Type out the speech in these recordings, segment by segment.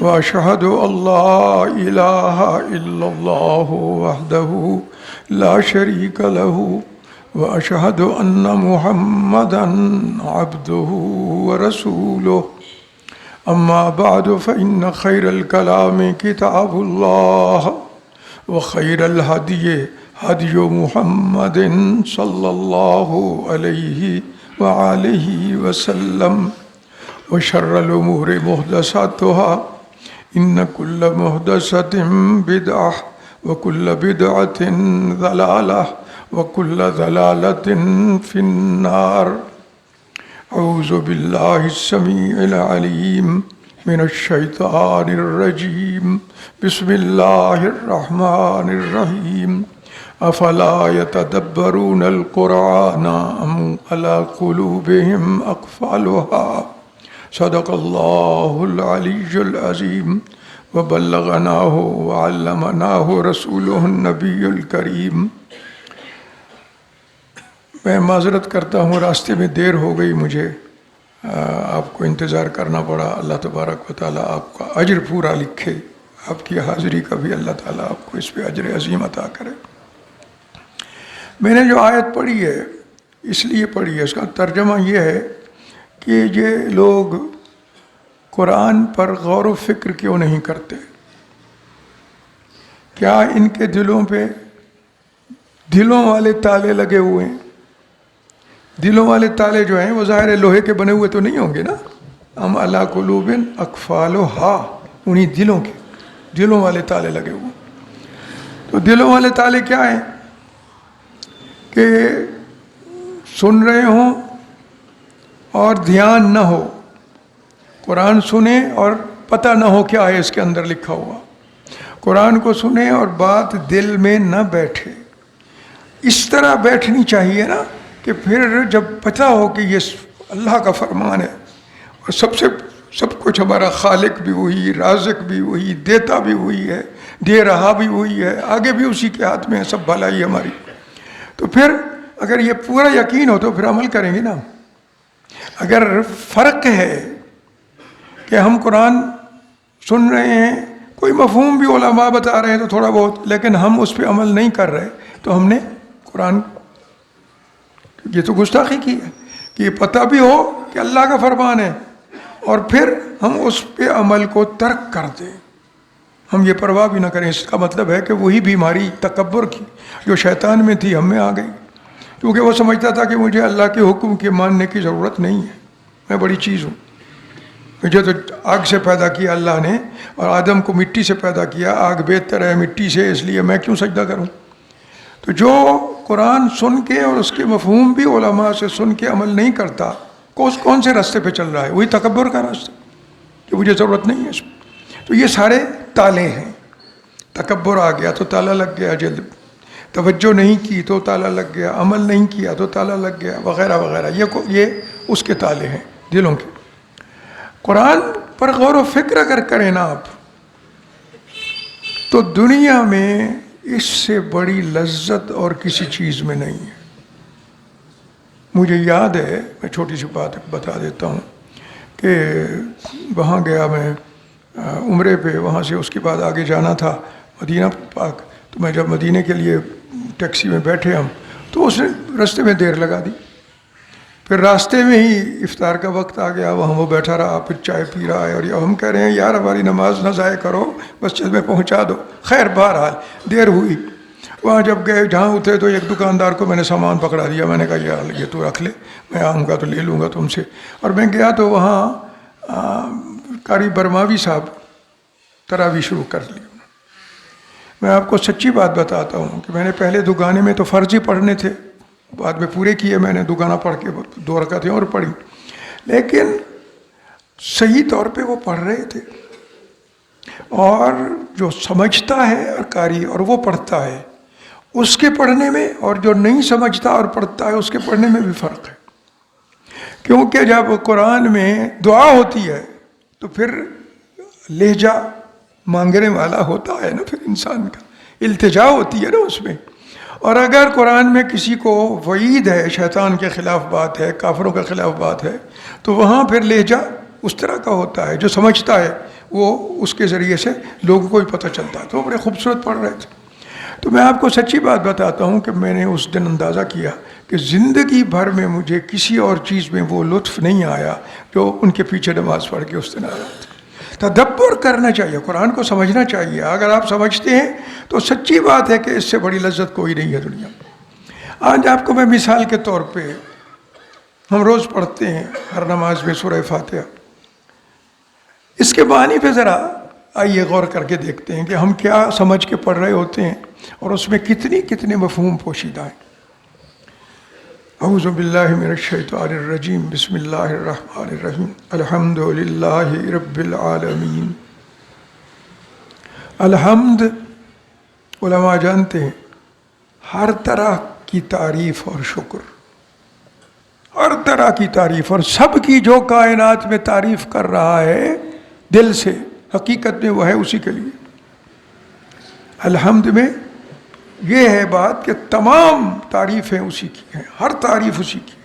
وأشهد أن لا إله إلا الله وحده لا شريك له وأشهد أن محمدا عبده ورسوله أما بعد فإن خير الكلام كتاب الله وخير الهدي هدي محمد صلى الله عليه وآله وسلم وشر الأمور محدثاتها إن كل محدثة بدعة وكل بدعة ضلالة وكل ضلالة في النار. أعوذ بالله السميع العليم من الشيطان الرجيم. بسم الله الرحمن الرحيم. أفلا يتدبرون القرآن أم على قلوبهم أقفالها. صدق الله العلي العظيم وبلغناه وعلمناه رسوله النبي الكريم. میں معذرت کرتا ہوں، راستے میں دیر ہو گئی، مجھے آپ کو انتظار کرنا پڑا. اللہ تبارک و تعالیٰ آپ کا اجر پورا لکھے، آپ کی حاضری کا بھی اللہ تعالیٰ آپ کو اس پہ اجر عظیم عطا کرے. میں نے جو آیت پڑھی ہے اس لیے پڑھی ہے، اس کا ترجمہ یہ ہے کہ یہ لوگ قرآن پر غور و فکر کیوں نہیں کرتے؟ کیا ان کے دلوں پہ دلوں والے تالے لگے ہوئے ہیں؟ دلوں والے تالے جو ہیں وہ ظاہر لوہے کے بنے ہوئے تو نہیں ہوں گے نا. ام علی قلوب اقفالھا، انہی دلوں کے دلوں والے تالے لگے ہوئے. تو دلوں والے تالے کیا ہیں؟ کہ سن رہے ہوں اور دھیان نہ ہو، قرآن سنیں اور پتہ نہ ہو کیا ہے اس کے اندر لکھا ہوا، قرآن کو سنیں اور بات دل میں نہ بیٹھے. اس طرح بیٹھنی چاہیے نا کہ پھر جب پتہ ہو کہ یہ اللہ کا فرمان ہے اور سب کچھ ہمارا خالق بھی وہی، رازق بھی وہی، دیتا بھی وہی ہے، دے رہا بھی وہی ہے، آگے بھی اسی کے ہاتھ میں ہے سب بھلائی ہماری. تو پھر اگر یہ پورا یقین ہو تو پھر عمل کریں گے نا. اگر فرق ہے کہ ہم قرآن سن رہے ہیں، کوئی مفہوم بھی علماء بتا رہے ہیں تو تھوڑا بہت، لیکن ہم اس پہ عمل نہیں کر رہے، تو ہم نے قرآن، یہ تو گستاخی کی ہے کہ یہ پتہ بھی ہو کہ اللہ کا فرمان ہے اور پھر ہم اس پہ عمل کو ترک کر دیں، ہم یہ پرواہ بھی نہ کریں. اس کا مطلب ہے کہ وہی بیماری تکبر کی جو شیطان میں تھی ہم میں آ گئی، کیونکہ وہ سمجھتا تھا کہ مجھے اللہ کے حکم کے ماننے کی ضرورت نہیں ہے، میں بڑی چیز ہوں. مجھے تو آگ سے پیدا کیا اللہ نے اور آدم کو مٹی سے پیدا کیا، آگ بہتر ہے مٹی سے، اس لیے میں کیوں سجدہ کروں. تو جو قرآن سن کے اور اس کے مفہوم بھی علماء سے سن کے عمل نہیں کرتا، کون سے راستے پہ چل رہا ہے؟ وہی تکبر کا راستہ کہ مجھے ضرورت نہیں ہے اس میں. تو یہ سارے تالے ہیں. تکبر آ گیا تو تالا لگ گیا جلد، توجہ نہیں کی تو تالا لگ گیا، عمل نہیں کیا تو تالا لگ گیا، وغیرہ وغیرہ. یہ اس کے تالے ہیں دلوں کے. قرآن پر غور و فکر اگر کریں نا آپ، تو دنیا میں اس سے بڑی لذت اور کسی چیز میں نہیں ہے. مجھے یاد ہے، میں چھوٹی سی بات بتا دیتا ہوں کہ وہاں گیا میں عمرے پہ، وہاں سے اس کے بعد آگے جانا تھا مدینہ پاک. تو میں جب مدینے کے لیے ٹیکسی میں بیٹھے ہم، تو اس نے راستے میں دیر لگا دی. پھر راستے میں ہی افطار کا وقت آ گیا، وہاں وہ بیٹھا رہا، پھر چائے پی رہا ہے، اور ہم کہہ رہے ہیں یار ہماری نماز نہ ضائع کرو، مسجد میں پہنچا دو. خیر بہرحال دیر ہوئی. وہاں جب گئے جہاں اترے تو ایک دکاندار کو میں نے سامان پکڑا دیا. میں نے کہا یار یہ تو رکھ لے، میں آؤں گا تو لے لوں گا تم سے. اور میں گیا تو وہاں قاری برماوی صاحب تراویح شروع کر لی. میں آپ کو سچی بات بتاتا ہوں کہ میں نے پہلے دکانے میں تو فرض ہی پڑھنے تھے، بعد میں پورے کیے میں نے، دگانہ پڑھ کے 2 رکعتیں اور پڑھی، لیکن صحیح طور پہ وہ پڑھ رہے تھے. اور جو سمجھتا ہے اور قاری اور وہ پڑھتا ہے، اس کے پڑھنے میں، اور جو نہیں سمجھتا اور پڑھتا ہے اس کے پڑھنے میں بھی فرق ہے. کیونکہ جب قرآن میں دعا ہوتی ہے تو پھر لہجہ مانگنے والا ہوتا ہے نا، پھر انسان کا التجا ہوتی ہے نا اس میں. اور اگر قرآن میں کسی کو وعید ہے، شیطان کے خلاف بات ہے، کافروں کے خلاف بات ہے، تو وہاں پھر لہجہ اس طرح کا ہوتا ہے. جو سمجھتا ہے وہ اس کے ذریعے سے لوگوں کو بھی پتہ چلتا ہے. تو بڑے خوبصورت پڑھ رہے تھے. تو میں آپ کو سچی بات بتاتا ہوں کہ میں نے اس دن اندازہ کیا کہ زندگی بھر میں مجھے کسی اور چیز میں وہ لطف نہیں آیا جو ان کے پیچھے نماز پڑھ کے اس دن آیا تھا. تدبر کرنا چاہیے, قرآن کو سمجھنا چاہیے. اگر آپ سمجھتے ہیں تو سچی بات ہے کہ اس سے بڑی لذت کوئی نہیں ہے دنیا میں. آج آپ کو میں مثال کے طور پہ, ہم روز پڑھتے ہیں ہر نماز میں سورہ فاتحہ. اس کے معنی پہ ذرا آئیے غور کر کے دیکھتے ہیں کہ ہم کیا سمجھ کے پڑھ رہے ہوتے ہیں اور اس میں کتنے مفہوم پوشیدہ ہیں. اعوذ باللہ من الشیطان الرجیم. بسم اللہ الرحمن الرحیم. الحمد للہ رب العالمین. الحمد علماء جانتے ہیں ہر طرح کی تعریف اور شکر, ہر طرح کی تعریف, اور سب کی جو کائنات میں تعریف کر رہا ہے دل سے, حقیقت میں وہ ہے اسی کے لیے. الحمد میں یہ ہے بات کہ تمام تعریفیں اسی کی ہیں, ہر تعریف اسی کی.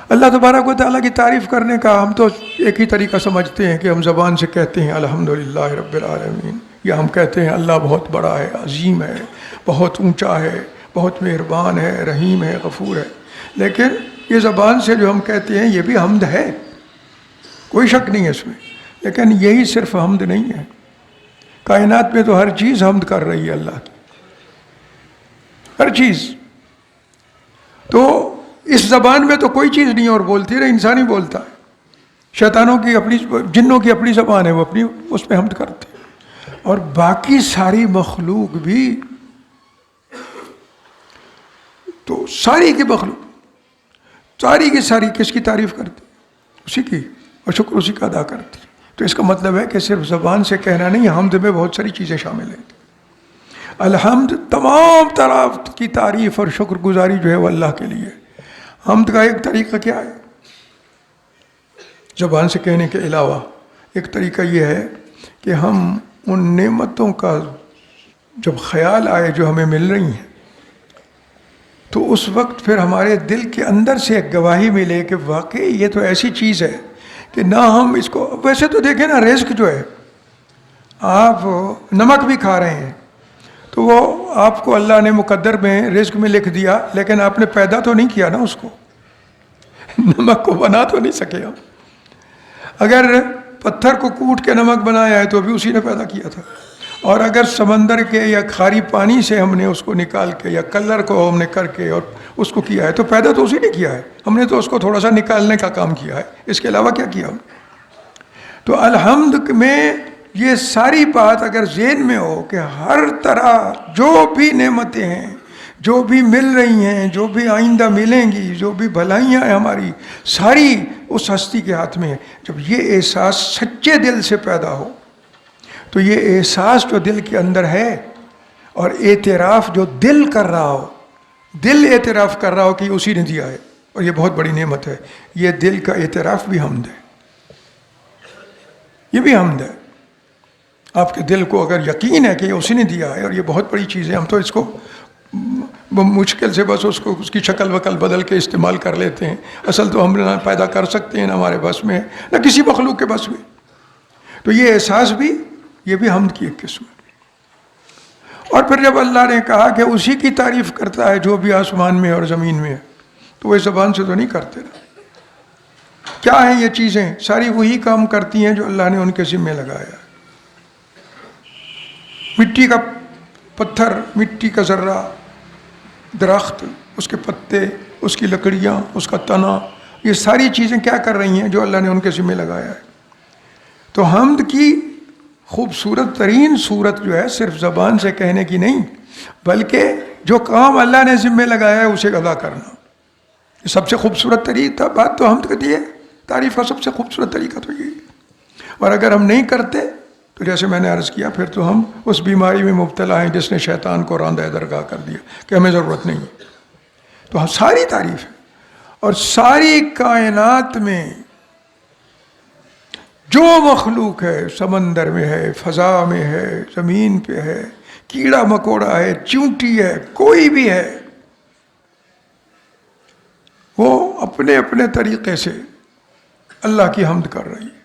اللہ تبارک و تعالیٰ کی تعریف کرنے کا ہم تو ایک ہی طریقہ سمجھتے ہیں کہ ہم زبان سے کہتے ہیں الحمدللہ رب العالمین, یا ہم کہتے ہیں اللہ بہت بڑا ہے, عظیم ہے, بہت اونچا ہے, بہت مہربان ہے, رحیم ہے, غفور ہے. لیکن یہ زبان سے جو ہم کہتے ہیں یہ بھی حمد ہے, کوئی شک نہیں ہے اس میں. لیکن یہی صرف حمد نہیں ہے, کائنات میں تو ہر چیز حمد کر رہی ہے اللہ کی, ہر چیز. تو اس زبان میں تو کوئی چیز نہیں اور بولتی رہے, انسان ہی بولتا ہے. شیطانوں کی اپنی, جنوں کی اپنی زبان ہے, وہ اپنی اس پہ حمد کرتے ہیں. اور باقی ساری مخلوق بھی, تو ساری کی مخلوق ساری کی ساری کس کی تعریف کرتی؟ اسی کی, اور شکر اسی کا ادا کرتی. تو اس کا مطلب ہے کہ صرف زبان سے کہنا نہیں, حمد میں بہت ساری چیزیں شامل ہیں. الحمد تمام طرح کی تعریف اور شکر گزاری جو ہے وہ اللہ کے لیے. حمد کا ایک طریقہ کیا ہے زبان سے کہنے کے علاوہ؟ ایک طریقہ یہ ہے کہ ہم ان نعمتوں کا جب خیال آئے جو ہمیں مل رہی ہیں, تو اس وقت پھر ہمارے دل کے اندر سے ایک گواہی ملے کہ واقعی یہ تو ایسی چیز ہے کہ نہ ہم اس کو, ویسے تو دیکھیں نا, رزق جو ہے, آپ نمک بھی کھا رہے ہیں تو وہ آپ کو اللہ نے مقدر میں رزق میں لکھ دیا, لیکن آپ نے پیدا تو نہیں کیا نا اس کو, نمک کو بنا تو نہیں سکے ہم. اگر پتھر کو کوٹ کے نمک بنایا ہے تو بھی اسی نے پیدا کیا تھا, اور اگر سمندر کے یا کھاری پانی سے ہم نے اس کو نکال کے یا کلر کو ہم نے کر کے اور اس کو کیا ہے تو پیدا تو اسی نے کیا ہے, ہم نے تو اس کو تھوڑا سا نکالنے کا کام کیا ہے, اس کے علاوہ کیا کیا ہم. تو الحمد میں یہ ساری بات اگر ذہن میں ہو کہ ہر طرح جو بھی نعمتیں ہیں, جو بھی مل رہی ہیں, جو بھی آئندہ ملیں گی, جو بھی بھلائیاں ہیں ہماری, ساری اس ہستی کے ہاتھ میں ہے. جب یہ احساس سچے دل سے پیدا ہو تو یہ احساس جو دل کے اندر ہے اور اعتراف جو دل کر رہا ہو, دل اعتراف کر رہا ہو کہ یہ اسی نے دیا ہے اور یہ بہت بڑی نعمت ہے, یہ دل کا اعتراف بھی حمد ہے, یہ بھی حمد ہے. آپ کے دل کو اگر یقین ہے کہ یہ اسی نے دیا ہے اور یہ بہت بڑی چیز ہے, ہم تو اس کو مشکل سے بس اس کی شکل وکل بدل کے استعمال کر لیتے ہیں, اصل تو ہم نہ پیدا کر سکتے ہیں, نہ ہمارے بس میں, نہ کسی مخلوق کے بس میں. تو یہ احساس بھی, یہ بھی حمد کی ایک قسم ہے. اور پھر جب اللہ نے کہا کہ اسی کی تعریف کرتا ہے جو بھی آسمان میں اور زمین میں ہے, تو وہ اس زبان سے تو نہیں کرتے نا. کیا ہیں یہ چیزیں؟ ساری وہی کام کرتی ہیں جو اللہ نے ان کے ذمہ لگایا ہے. مٹی کا پتھر, مٹی کا ذرہ, درخت, اس کے پتے, اس کی لکڑیاں, اس کا تنا, یہ ساری چیزیں کیا کر رہی ہیں جو اللہ نے ان کے ذمہ لگایا ہے. تو حمد کی خوبصورت ترین صورت جو ہے صرف زبان سے کہنے کی نہیں, بلکہ جو کام اللہ نے ذمہ لگایا ہے اسے ادا کرنا. یہ سب سے خوبصورت طریقہ بات تو حمد کی ہے, تعریف کا سب سے خوبصورت طریقہ تو یہی. اور اگر ہم نہیں کرتے تو جیسے میں نے عرض کیا, پھر تو ہم اس بیماری میں مبتلا ہیں جس نے شیطان کو راندہ درگاہ کر دیا کہ ہمیں ضرورت نہیں. تو ہم ساری تعریف ہے, اور ساری کائنات میں جو مخلوق ہے, سمندر میں ہے, فضا میں ہے, زمین پہ ہے, کیڑا مکوڑا ہے, چیونٹی ہے, کوئی بھی ہے, وہ اپنے اپنے طریقے سے اللہ کی حمد کر رہی ہے.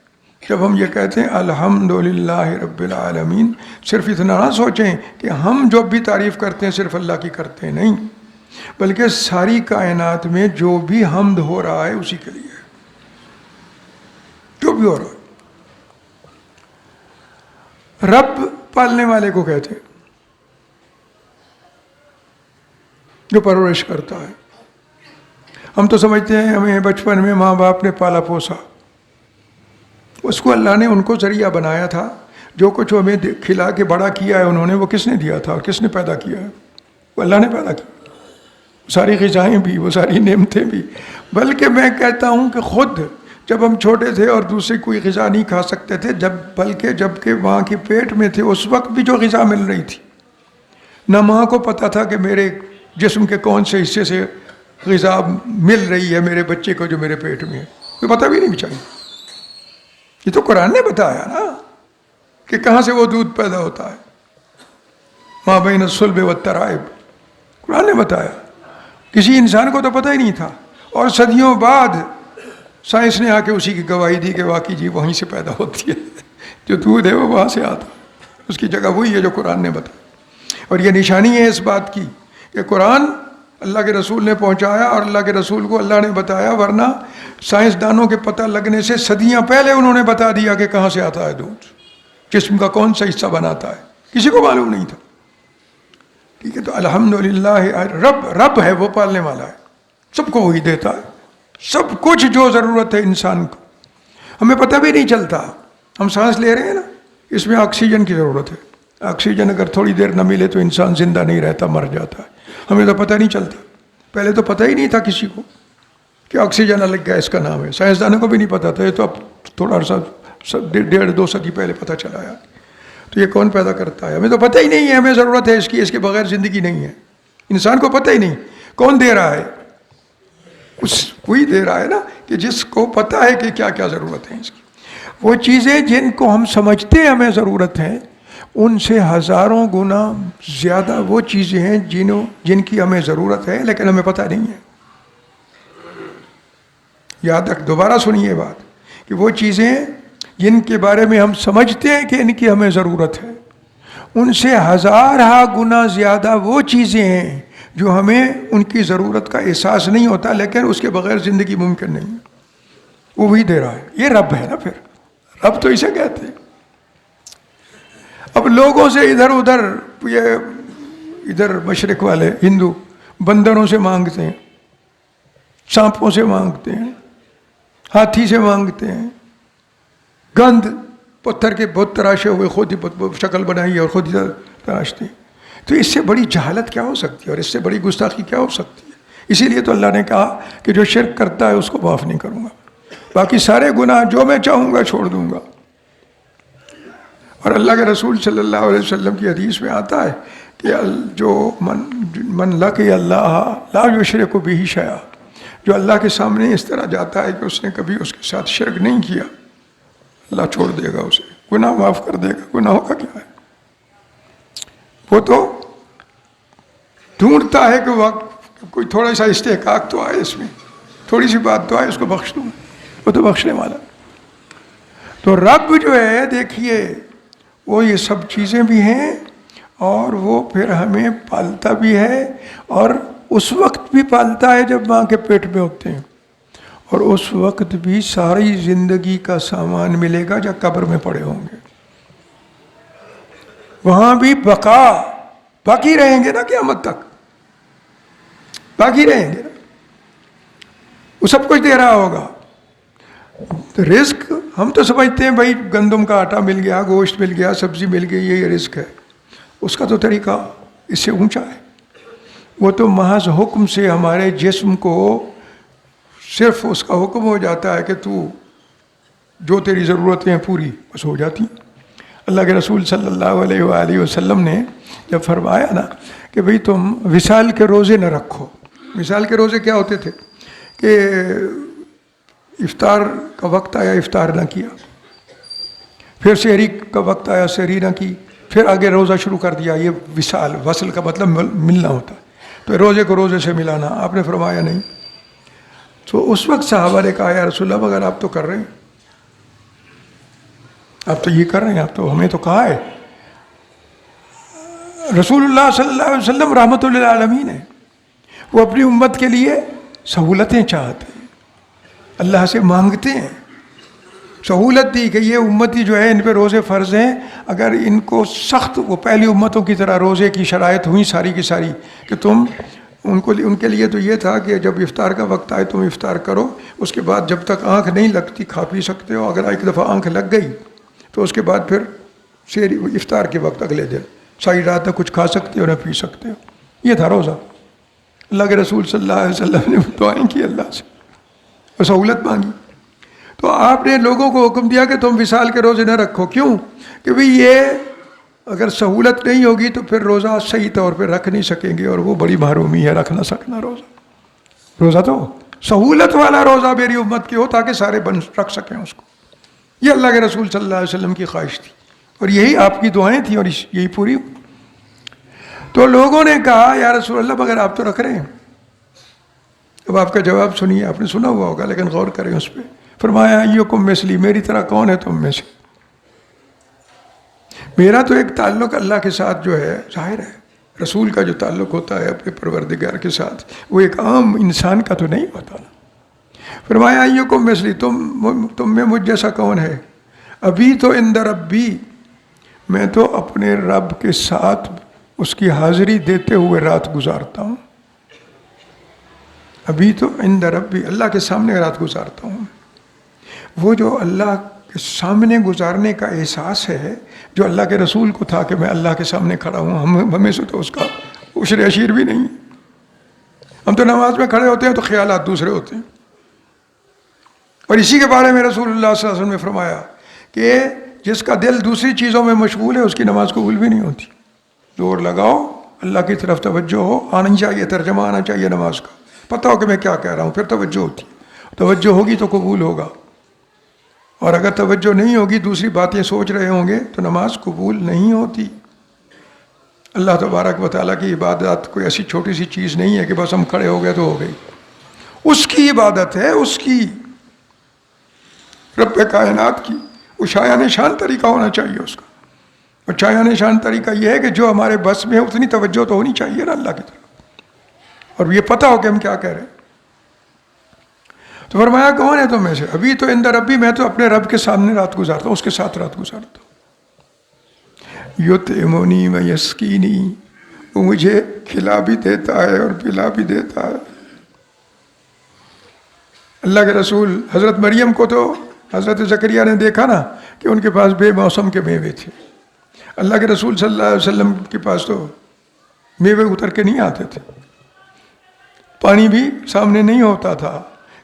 جب ہم یہ کہتے ہیں الحمدللہ رب العالمین، صرف اتنا نہ سوچیں کہ ہم جو بھی تعریف کرتے ہیں صرف اللہ کی کرتے ہیں، نہیں، بلکہ ساری کائنات میں جو بھی حمد ہو رہا ہے اسی کے لیے ہے، جو بھی ہو رہا ہے۔ رب پالنے والے کو کہتے ہیں، جو پرورش کرتا ہے۔ ہم تو سمجھتے ہیں ہمیں بچپن میں ماں باپ نے پالا پوسا، اس کو اللہ نے ان کو ذریعہ بنایا تھا، جو کچھ ہمیں کھلا کے بڑا کیا ہے انہوں نے، وہ کس نے دیا تھا اور کس نے پیدا کیا ہے؟ وہ اللہ نے پیدا کیا، ساری غذائیں بھی، وہ ساری نعمتیں بھی۔ بلکہ میں کہتا ہوں کہ خود جب ہم چھوٹے تھے اور دوسری کوئی غذا نہیں کھا سکتے تھے، جب کہ ماں کے پیٹ میں تھے، اس وقت بھی جو غذا مل رہی تھی، نہ ماں کو پتہ تھا کہ میرے جسم کے کون سے حصے سے غذا مل رہی ہے میرے بچے کو جو میرے پیٹ میں ہے، کوئی پتہ بھی نہیں چاہیے۔ یہ تو قرآن نے بتایا نا کہ کہاں سے وہ دودھ پیدا ہوتا ہے، ماں بین الصلب والترائب، قرآن نے بتایا۔ کسی انسان کو تو پتہ ہی نہیں تھا، اور صدیوں بعد سائنس نے آ کے اسی کی گواہی دی کہ واقعی جی وہیں سے پیدا ہوتی ہے، جو دودھ ہے وہ وہاں سے آتا ہے، اس کی جگہ وہی ہے جو قرآن نے بتایا۔ اور یہ نشانی ہے اس بات کی کہ قرآن اللہ کے رسول نے پہنچایا اور اللہ کے رسول کو اللہ نے بتایا، ورنہ سائنسدانوں کے پتہ لگنے سے صدیاں پہلے انہوں نے بتا دیا کہ کہاں سے آتا ہے دودھ، جسم کا کون سا حصہ بناتا ہے، کسی کو معلوم نہیں تھا۔ ٹھیک ہے، تو الحمدللہ رب ہے، وہ پالنے والا ہے، سب کو وہی دیتا ہے، سب کچھ جو ضرورت ہے انسان کو۔ ہمیں پتہ بھی نہیں چلتا، ہم سانس لے رہے ہیں نا، اس میں آکسیجن کی ضرورت ہے، آکسیجن اگر تھوڑی دیر نہ ملے تو انسان زندہ نہیں رہتا، مر جاتا ہے۔ ہمیں تو پتہ نہیں چلتا، پہلے تو پتہ ہی نہیں تھا کسی کو کہ آکسیجن الگ گیس کا نام ہے، سائنسدانوں کو بھی نہیں پتہ تھا، یہ تو اب تھوڑا سا 1.5-2 صدی پہلے پتہ چلا ہے۔ تو یہ کون پیدا کرتا ہے؟ ہمیں تو پتہ ہی نہیں ہے، ہمیں ضرورت ہے اس کی، اس کے بغیر زندگی نہیں ہے۔ انسان کو پتہ ہی نہیں کون دے رہا ہے، وہی دے رہا ہے نا، کہ جس کو پتہ ہے کہ کیا کیا ضرورت ہے اس کی۔ وہ چیزیں جن کو ہم سمجھتے ہیں ہمیں ضرورت ہے، ان سے ہزاروں گنا زیادہ وہ چیزیں ہیں جن کی ہمیں ضرورت ہے لیکن ہمیں پتہ نہیں ہے۔ یاد رکھ، دوبارہ سنیے بات، کہ وہ چیزیں جن کے بارے میں ہم سمجھتے ہیں کہ ان کی ہمیں ضرورت ہے، ان سے ہزارہ گنا زیادہ وہ چیزیں ہیں جو ہمیں ان کی ضرورت کا احساس نہیں ہوتا، لیکن اس کے بغیر زندگی ممکن نہیں، وہ وہی دے رہا ہے۔ یہ رب ہے نا، پھر رب تو اسے کہتے ہیں۔ اب لوگوں سے ادھر مشرق والے ہندو بندروں سے مانگتے ہیں، سانپوں سے مانگتے ہیں، ہاتھی سے مانگتے ہیں، گند پتھر کے بت تراشے ہوئے خود ہی شکل بنائی ہے اور خود ہی تراشتے ہیں۔ تو اس سے بڑی جہالت کیا ہو سکتی ہے، اور اس سے بڑی گستاخی کیا ہو سکتی ہے؟ اسی لیے تو اللہ نے کہا کہ جو شرک کرتا ہے اس کو معاف نہیں کروں گا، باقی سارے گناہ جو میں چاہوں گا چھوڑ دوں گا۔ اور اللہ کے رسول صلی اللہ علیہ وسلم کی حدیث میں آتا ہے کہ جو من لقی اللہ لا یشرک بہ شیئا، جو اللہ کے سامنے اس طرح جاتا ہے کہ اس نے کبھی اس کے ساتھ شرک نہیں کیا، اللہ چھوڑ دے گا اسے، گناہ معاف کر دے گا۔ گناہوں کا کیا ہے؟ وہ تو ڈھونڈتا ہے کہ وقت کوئی تھوڑا سا استحقاق تو آئے، اس میں تھوڑی سی بات تو آئے، اس کو بخش دوں، وہ تو بخشنے والا۔ تو رب جو ہے، دیکھیے، وہ یہ سب چیزیں بھی ہیں، اور وہ پھر ہمیں پالتا بھی ہے، اور اس وقت بھی پالتا ہے جب ماں کے پیٹ میں ہوتے ہیں، اور اس وقت بھی ساری زندگی کا سامان ملے گا جب قبر میں پڑے ہوں گے، وہاں بھی باقی رہیں گے نا، قیامت تک باقی رہیں گے نا، وہ سب کچھ دے رہا ہوگا۔ رزق ہم تو سمجھتے ہیں بھائی گندم کا آٹا مل گیا، گوشت مل گیا، سبزی مل گئی، یہ رزق ہے، اس کا تو طریقہ اس سے اونچا ہے۔ وہ تو محض حکم سے ہمارے جسم کو صرف اس کا حکم ہو جاتا ہے کہ تو جو تیری ضرورتیں ہیں پوری بس ہو جاتی ہیں۔ اللہ کے رسول صلی اللہ علیہ وآلہ وسلم نے جب فرمایا نا کہ بھئی تم وصال کے روزے نہ رکھو۔ وصال کے روزے کیا ہوتے تھے کہ افطار کا وقت آیا، افطار نہ کیا، پھر سحری کا وقت آیا، سحری نہ کی، پھر آگے روزہ شروع کر دیا۔ یہ وصال، وصل کا مطلب ملنا ہوتا ہے، تو روزے کو روزے سے ملانا۔ آپ نے فرمایا نہیں۔ تو اس وقت صحابہ نے کہا یا رسول اللہ اگر آپ تو کر رہے ہیں، آپ تو یہ کر رہے ہیں، آپ تو ہمیں تو کہا ہے۔ رسول اللہ صلی اللہ علیہ وسلم رحمت للعالمین ہے، وہ اپنی امت کے لیے سہولتیں چاہتے ہیں، اللہ سے مانگتے ہیں سہولت دی کہ یہ امتی جو ہے ان پہ روزے فرض ہیں، اگر ان کو سخت، وہ پہلی امتوں کی طرح روزے کی شرائط ہوئی ساری کی ساری کہ تم ان کے لیے تو یہ تھا کہ جب افطار کا وقت آئے تم افطار کرو، اس کے بعد جب تک آنکھ نہیں لگتی کھا پی سکتے ہو، اگر ایک دفعہ آنکھ لگ گئی تو اس کے بعد پھر سحری افطار کے وقت اگلے دن ساری رات تک کچھ کھا سکتے ہو نہ پی سکتے ہو، یہ تھا روزہ۔ اللہ کے رسول صلی اللہ علیہ وسلم نے دعائیں کی اللہ سے اور سہولت مانگی، تو آپ نے لوگوں کو حکم دیا کہ تم وصال کے روزے نہ رکھو۔ کیوں؟ کہ بھئی یہ اگر سہولت نہیں ہوگی تو پھر روزہ صحیح طور پہ رکھ نہیں سکیں گے، اور وہ بڑی محرومی ہے رکھ نہ سکنا روزہ تو سہولت والا روزہ میری امت کے ہو تاکہ سارے رکھ سکیں اس کو۔ یہ اللہ کے رسول صلی اللہ علیہ وسلم کی خواہش تھی، اور یہی آپ کی دعائیں تھیں، اور یہی پوری۔ تو لوگوں نے کہا یا رسول اللہ مگر آپ تو رکھ رہے ہیں۔ اب آپ کا جواب سنیے، آپ نے سنا ہوا ہوگا لیکن غور کریں اس پہ۔ فرمایا ایکم مثلی، میری طرح کون ہے تم میں سے؟ میرا تو ایک تعلق اللہ کے ساتھ جو ہے ظاہر ہے، رسول کا جو تعلق ہوتا ہے اپنے پروردگار کے ساتھ وہ ایک عام انسان کا تو نہیں ہوتا نا۔ فرمایا ایکم مثلی، تم میں مجھ جیسا کون ہے؟ ابھی تو عند ربی، میں تو اپنے رب کے ساتھ اس کی حاضری دیتے ہوئے رات گزارتا ہوں۔ ابھی تو عند ربی، اللہ کے سامنے رات گزارتا ہوں۔ وہ جو اللہ کے سامنے گزارنے کا احساس ہے جو اللہ کے رسول کو تھا کہ میں اللہ کے سامنے کھڑا ہوں، ہمیں سے تو اس کا عشر عشیر بھی نہیں۔ ہم تو نماز میں کھڑے ہوتے ہیں تو خیالات دوسرے ہوتے ہیں، اور اسی کے بارے میں رسول اللہ صلی اللہ علیہ وسلم نے فرمایا کہ جس کا دل دوسری چیزوں میں مشغول ہے اس کی نماز قبول بھی نہیں ہوتی۔ زور لگاؤ، اللہ کی طرف توجہ ہو، آنا چاہیے، ترجمہ آنا چاہیے نماز کا، پتہ ہو کہ میں کیا کہہ رہا ہوں، پھر توجہ ہوتی، توجہ ہوگی تو قبول ہوگا، اور اگر توجہ نہیں ہوگی دوسری باتیں سوچ رہے ہوں گے تو نماز قبول نہیں ہوتی۔ اللہ تبارک و تعالیٰ کی عبادت کوئی ایسی چھوٹی سی چیز نہیں ہے کہ بس ہم کھڑے ہو گئے تو ہو گئی، اس کی عبادت ہے، اس کی رب کائنات کی، وہ شایان شان طریقہ ہونا چاہیے اس کا، اور شایان شان طریقہ یہ ہے کہ جو ہمارے بس میں ہے اتنی توجہ تو ہونی چاہیے نا اللہ کی طرف، اور یہ پتہ ہو کہ ہم کیا کہہ رہے ہیں۔ تو فرمایا کون ہے تم میں سے؟ ابھی تو عند ربی، میں تو اپنے رب کے سامنے رات گزارتا ہوں، اس کے ساتھ رات گزارتا ہوں۔ یطعمنی و یسقینی، وہ مجھے کھلا بھی دیتا ہے اور پلا بھی دیتا ہے۔ اللہ کے رسول حضرت مریم کو تو حضرت زکریا نے دیکھا نا کہ ان کے پاس بے موسم کے میوے تھے، اللہ کے رسول صلی اللہ علیہ وسلم کے پاس تو میوے اتر کے نہیں آتے تھے، پانی بھی سامنے نہیں ہوتا تھا،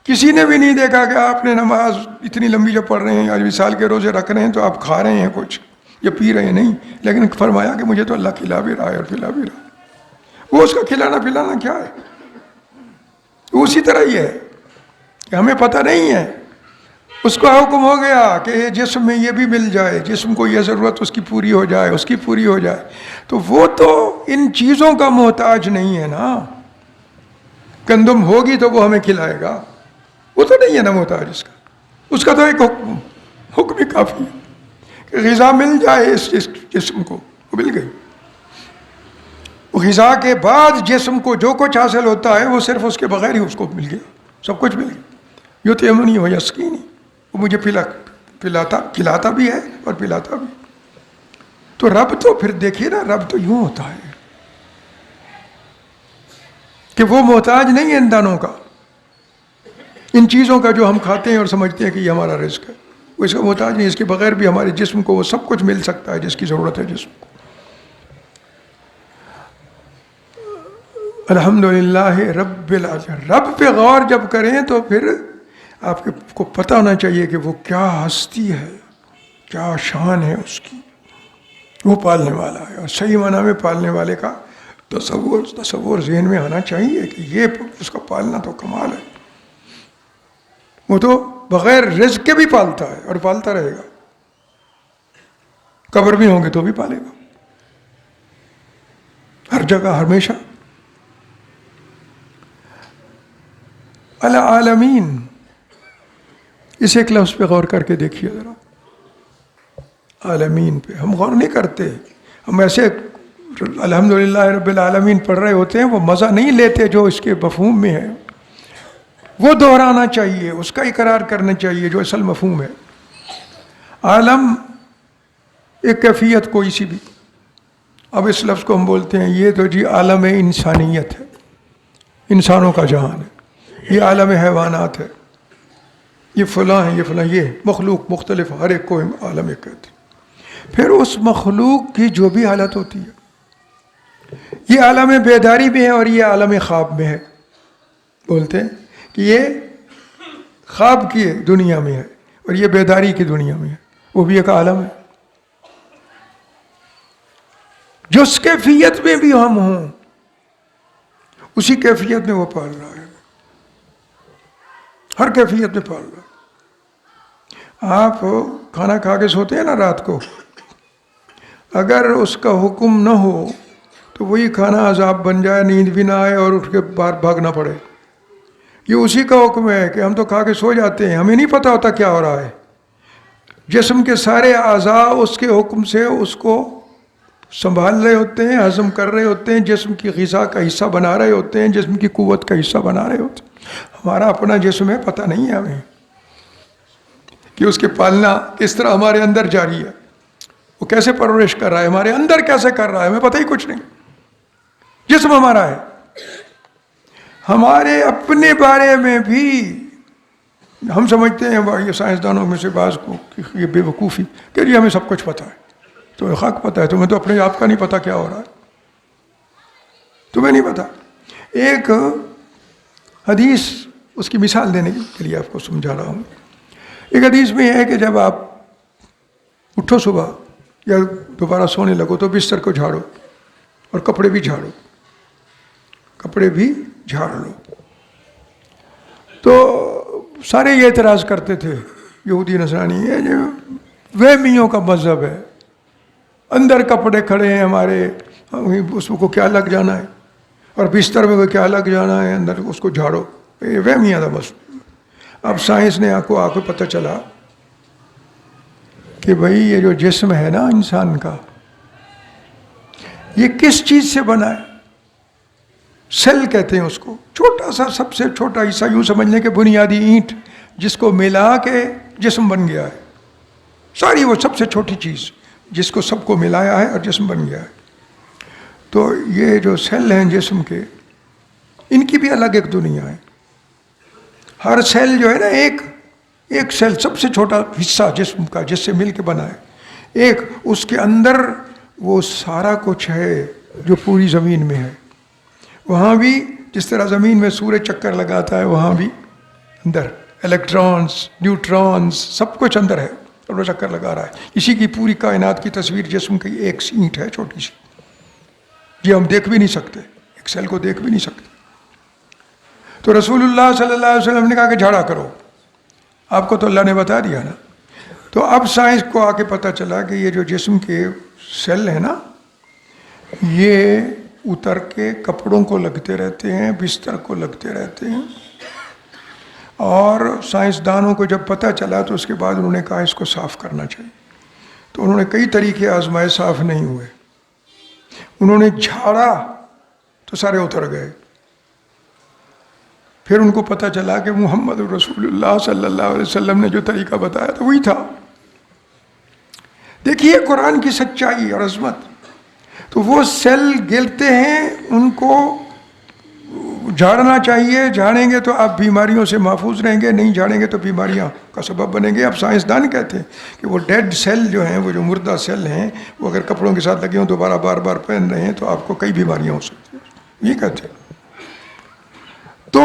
کسی نے بھی نہیں دیکھا کہ آپ نے نماز اتنی لمبی جو پڑھ رہے ہیں، آج وصال کے روزے رکھ رہے ہیں تو آپ کھا رہے ہیں کچھ یا پی رہے ہیں، نہیں، لیکن فرمایا کہ مجھے تو اللہ کھلا بھی رہا ہے اور پلا بھی رہا ہے۔ وہ اس کا کھلانا پلانا کیا ہے؟ وہ اسی طرح ہی ہے کہ ہمیں پتہ نہیں ہے، اس کو حکم ہو گیا کہ جسم میں یہ بھی مل جائے، جسم کو یہ ضرورت اس کی پوری ہو جائے، اس کی پوری ہو جائے، تو وہ تو ان چیزوں کا محتاج نہیں ہے نا۔ گندم ہوگی تو وہ ہمیں کھلائے گا، وہ تو نہیں ہے نا محتاج اس کا تو ایک حکم ہی کافی ہے کہ غذا مل جائے اس جسم کو، وہ مل گئی۔ وہ غذا کے بعد جسم کو جو کچھ حاصل ہوتا ہے وہ صرف اس کے بغیر ہی اس کو مل گیا، سب کچھ مل گیا۔ یطعمنی و یسقینی، وہ مجھے کھلاتا بھی ہے اور پلاتا بھی۔ تو رب تو پھر دیکھیے نا، رب تو یوں ہوتا ہے کہ وہ محتاج نہیں ہے ان دانوں کا، ان چیزوں کا جو ہم کھاتے ہیں اور سمجھتے ہیں کہ یہ ہمارا رزق ہے، وہ اس کا محتاج نہیں، اس کے بغیر بھی ہمارے جسم کو وہ سب کچھ مل سکتا ہے جس کی ضرورت ہے جسم کو۔ الحمدللہ رب العالمین۔ رب پہ غور جب کریں تو پھر آپ کو پتہ ہونا چاہیے کہ وہ کیا ہستی ہے، کیا شان ہے اس کی، وہ پالنے والا ہے، اور صحیح معنی میں پالنے والے کا تصور ذہن میں آنا چاہیے کہ یہ اس کا پالنا تو کمال ہے۔ وہ تو بغیر رزق کے بھی پالتا ہے اور پالتا رہے گا، قبر میں ہوں گے تو بھی پالے گا، ہر جگہ ہمیشہ۔ العالمین، اس ایک لفظ پہ غور کر کے دیکھیے ذرا، عالمین پہ ہم غور نہیں کرتے. ہم ایسے الحمدللہ رب العالمین پڑھ رہے ہوتے ہیں, وہ مزہ نہیں لیتے جو اس کے مفہوم میں ہے. وہ دہرانا چاہیے, اس کا اقرار کرنا چاہیے جو اصل مفہوم ہے. عالم ایک کیفیت کوئی سی بھی, اب اس لفظ کو ہم بولتے ہیں یہ تو جی عالم انسانیت ہے, انسانوں کا جہان ہے, یہ عالم حیوانات ہے, یہ فلاں ہے, یہ فلاں, یہ مخلوق مختلف, ہر ایک کو عالم ایک کہتے ہیں. پھر اس مخلوق کی جو بھی حالت ہوتی ہے, یہ عالم بیداری میں ہے اور یہ عالم خواب میں ہے. بولتے ہیں کہ یہ خواب کی دنیا میں ہے اور یہ بیداری کی دنیا میں ہے, وہ بھی ایک عالم ہے. جس کیفیت میں بھی ہم ہوں اسی کیفیت میں وہ پال رہا ہے, ہر کیفیت میں پال رہا ہے. آپ کھانا کھا کے سوتے ہیں نا رات کو, اگر اس کا حکم نہ ہو تو وہی کھانا عذاب بن جائے, نیند بھی نہ آئے اور اٹھ کے باہر بھاگنا پڑے. یہ اسی کا حکم ہے کہ ہم تو کھا کے سو جاتے ہیں, ہمیں نہیں پتہ ہوتا کیا ہو رہا ہے. جسم کے سارے اعضاء اس کے حکم سے اس کو سنبھال رہے ہوتے ہیں, ہضم کر رہے ہوتے ہیں, جسم کی غذا کا حصہ بنا رہے ہوتے ہیں, جسم کی قوت کا حصہ بنا رہے ہوتے ہیں. ہمارا اپنا جسم ہے, پتہ نہیں ہے ہمیں کہ اس کے پالنا کس طرح ہمارے اندر جاری ہے, وہ کیسے پرورش کر رہا ہے, ہمارے اندر کیسے کر رہا ہے, ہمیں پتہ ہی کچھ نہیں. جسم ہمارا ہے. ہمارے اپنے بارے میں بھی ہم سمجھتے ہیں یہ سائنسدانوں میں سے بعض کو یہ بے وقوفی کہ جی ہمیں سب کچھ پتہ ہے. تو حق پتہ ہے, تمہیں تو اپنے آپ کا نہیں پتہ کیا ہو رہا ہے, تمہیں نہیں پتہ. ایک حدیث اس کی مثال دینے کے لیے آپ کو سمجھا رہا ہوں. ایک حدیث میں ہے کہ جب آپ اٹھو صبح یا دوبارہ سونے لگو تو بستر کو جھاڑو اور کپڑے بھی جھاڑو, کپڑے بھی جھاڑ لو. تو سارے یہ اعتراض کرتے تھے یہودی نصرانی, یہ جو وہمیوں کا مذہب ہے, اندر کپڑے کھڑے ہیں ہمارے, اس کو کیا لگ جانا ہے, اور بستر میں وہ کیا لگ جانا ہے, اندر اس کو جھاڑو, یہ وہمیاں تھا بس. اب سائنس نے آپ کو پتہ چلا کہ بھائی یہ جو جسم ہے نا انسان کا, یہ کس چیز سے بنا ہے. سیل کہتے ہیں اس کو, چھوٹا سا سب سے چھوٹا حصہ, یوں سمجھ لیں کہ بنیادی اینٹ جس کو ملا کے جسم بن گیا ہے. ساری وہ سب سے چھوٹی چیز جس کو سب کو ملایا ہے اور جسم بن گیا ہے. تو یہ جو سیل ہیں جسم کے, ان کی بھی الگ ایک دنیا ہے. ہر سیل جو ہے نا, ایک سیل سب سے چھوٹا حصہ جسم کا جس سے مل کے بنا ہے ایک, اس کے اندر وہ سارا کچھ ہے جو پوری زمین میں ہے. وہاں بھی جس طرح زمین میں سورج چکر لگاتا ہے, وہاں بھی اندر الیکٹرانز, نیوٹرانز, سب کچھ اندر ہے اور وہ چکر لگا رہا ہے. اسی کی پوری کائنات کی تصویر جسم کی ایک اینٹ ہے چھوٹی سی, یہ ہم دیکھ بھی نہیں سکتے, ایک سیل کو دیکھ بھی نہیں سکتے. تو رسول اللہ صلی اللہ علیہ وسلم نے کہا کہ جھاڑا کرو, آپ کو تو اللہ نے بتا دیا نا. تو اب سائنس کو آ کے پتہ چلا کہ یہ جو جسم کے سیل ہیں نا, یہ اتر کے کپڑوں کو لگتے رہتے ہیں, بستر کو لگتے رہتے ہیں. اور سائنسدانوں کو جب پتہ چلا تو اس کے بعد انہوں نے کہا اس کو صاف کرنا چاہیے. تو انہوں نے کئی طریقے آزمائے, صاف نہیں ہوئے. انہوں نے جھاڑا تو سارے اتر گئے. پھر ان کو پتہ چلا کہ محمد رسول اللہ صلی اللہ علیہ وسلم نے جو طریقہ بتایا تھا وہی تھا. دیکھیے قرآن کی سچائی اور عظمت. تو وہ سیل گرتے ہیں, ان کو جھاڑنا چاہیے. جھاڑیں گے تو آپ بیماریوں سے محفوظ رہیں گے, نہیں جھاڑیں گے تو بیماریاں کا سبب بنیں گے. اب سائنسدان کہتے ہیں کہ وہ ڈیڈ سیل جو ہیں, وہ جو مردہ سیل ہیں, وہ اگر کپڑوں کے ساتھ لگے ہوں دوبارہ بار بار پہن رہے ہیں تو آپ کو کئی بیماریاں ہو سکتی ہیں, یہ کہتے ہیں. تو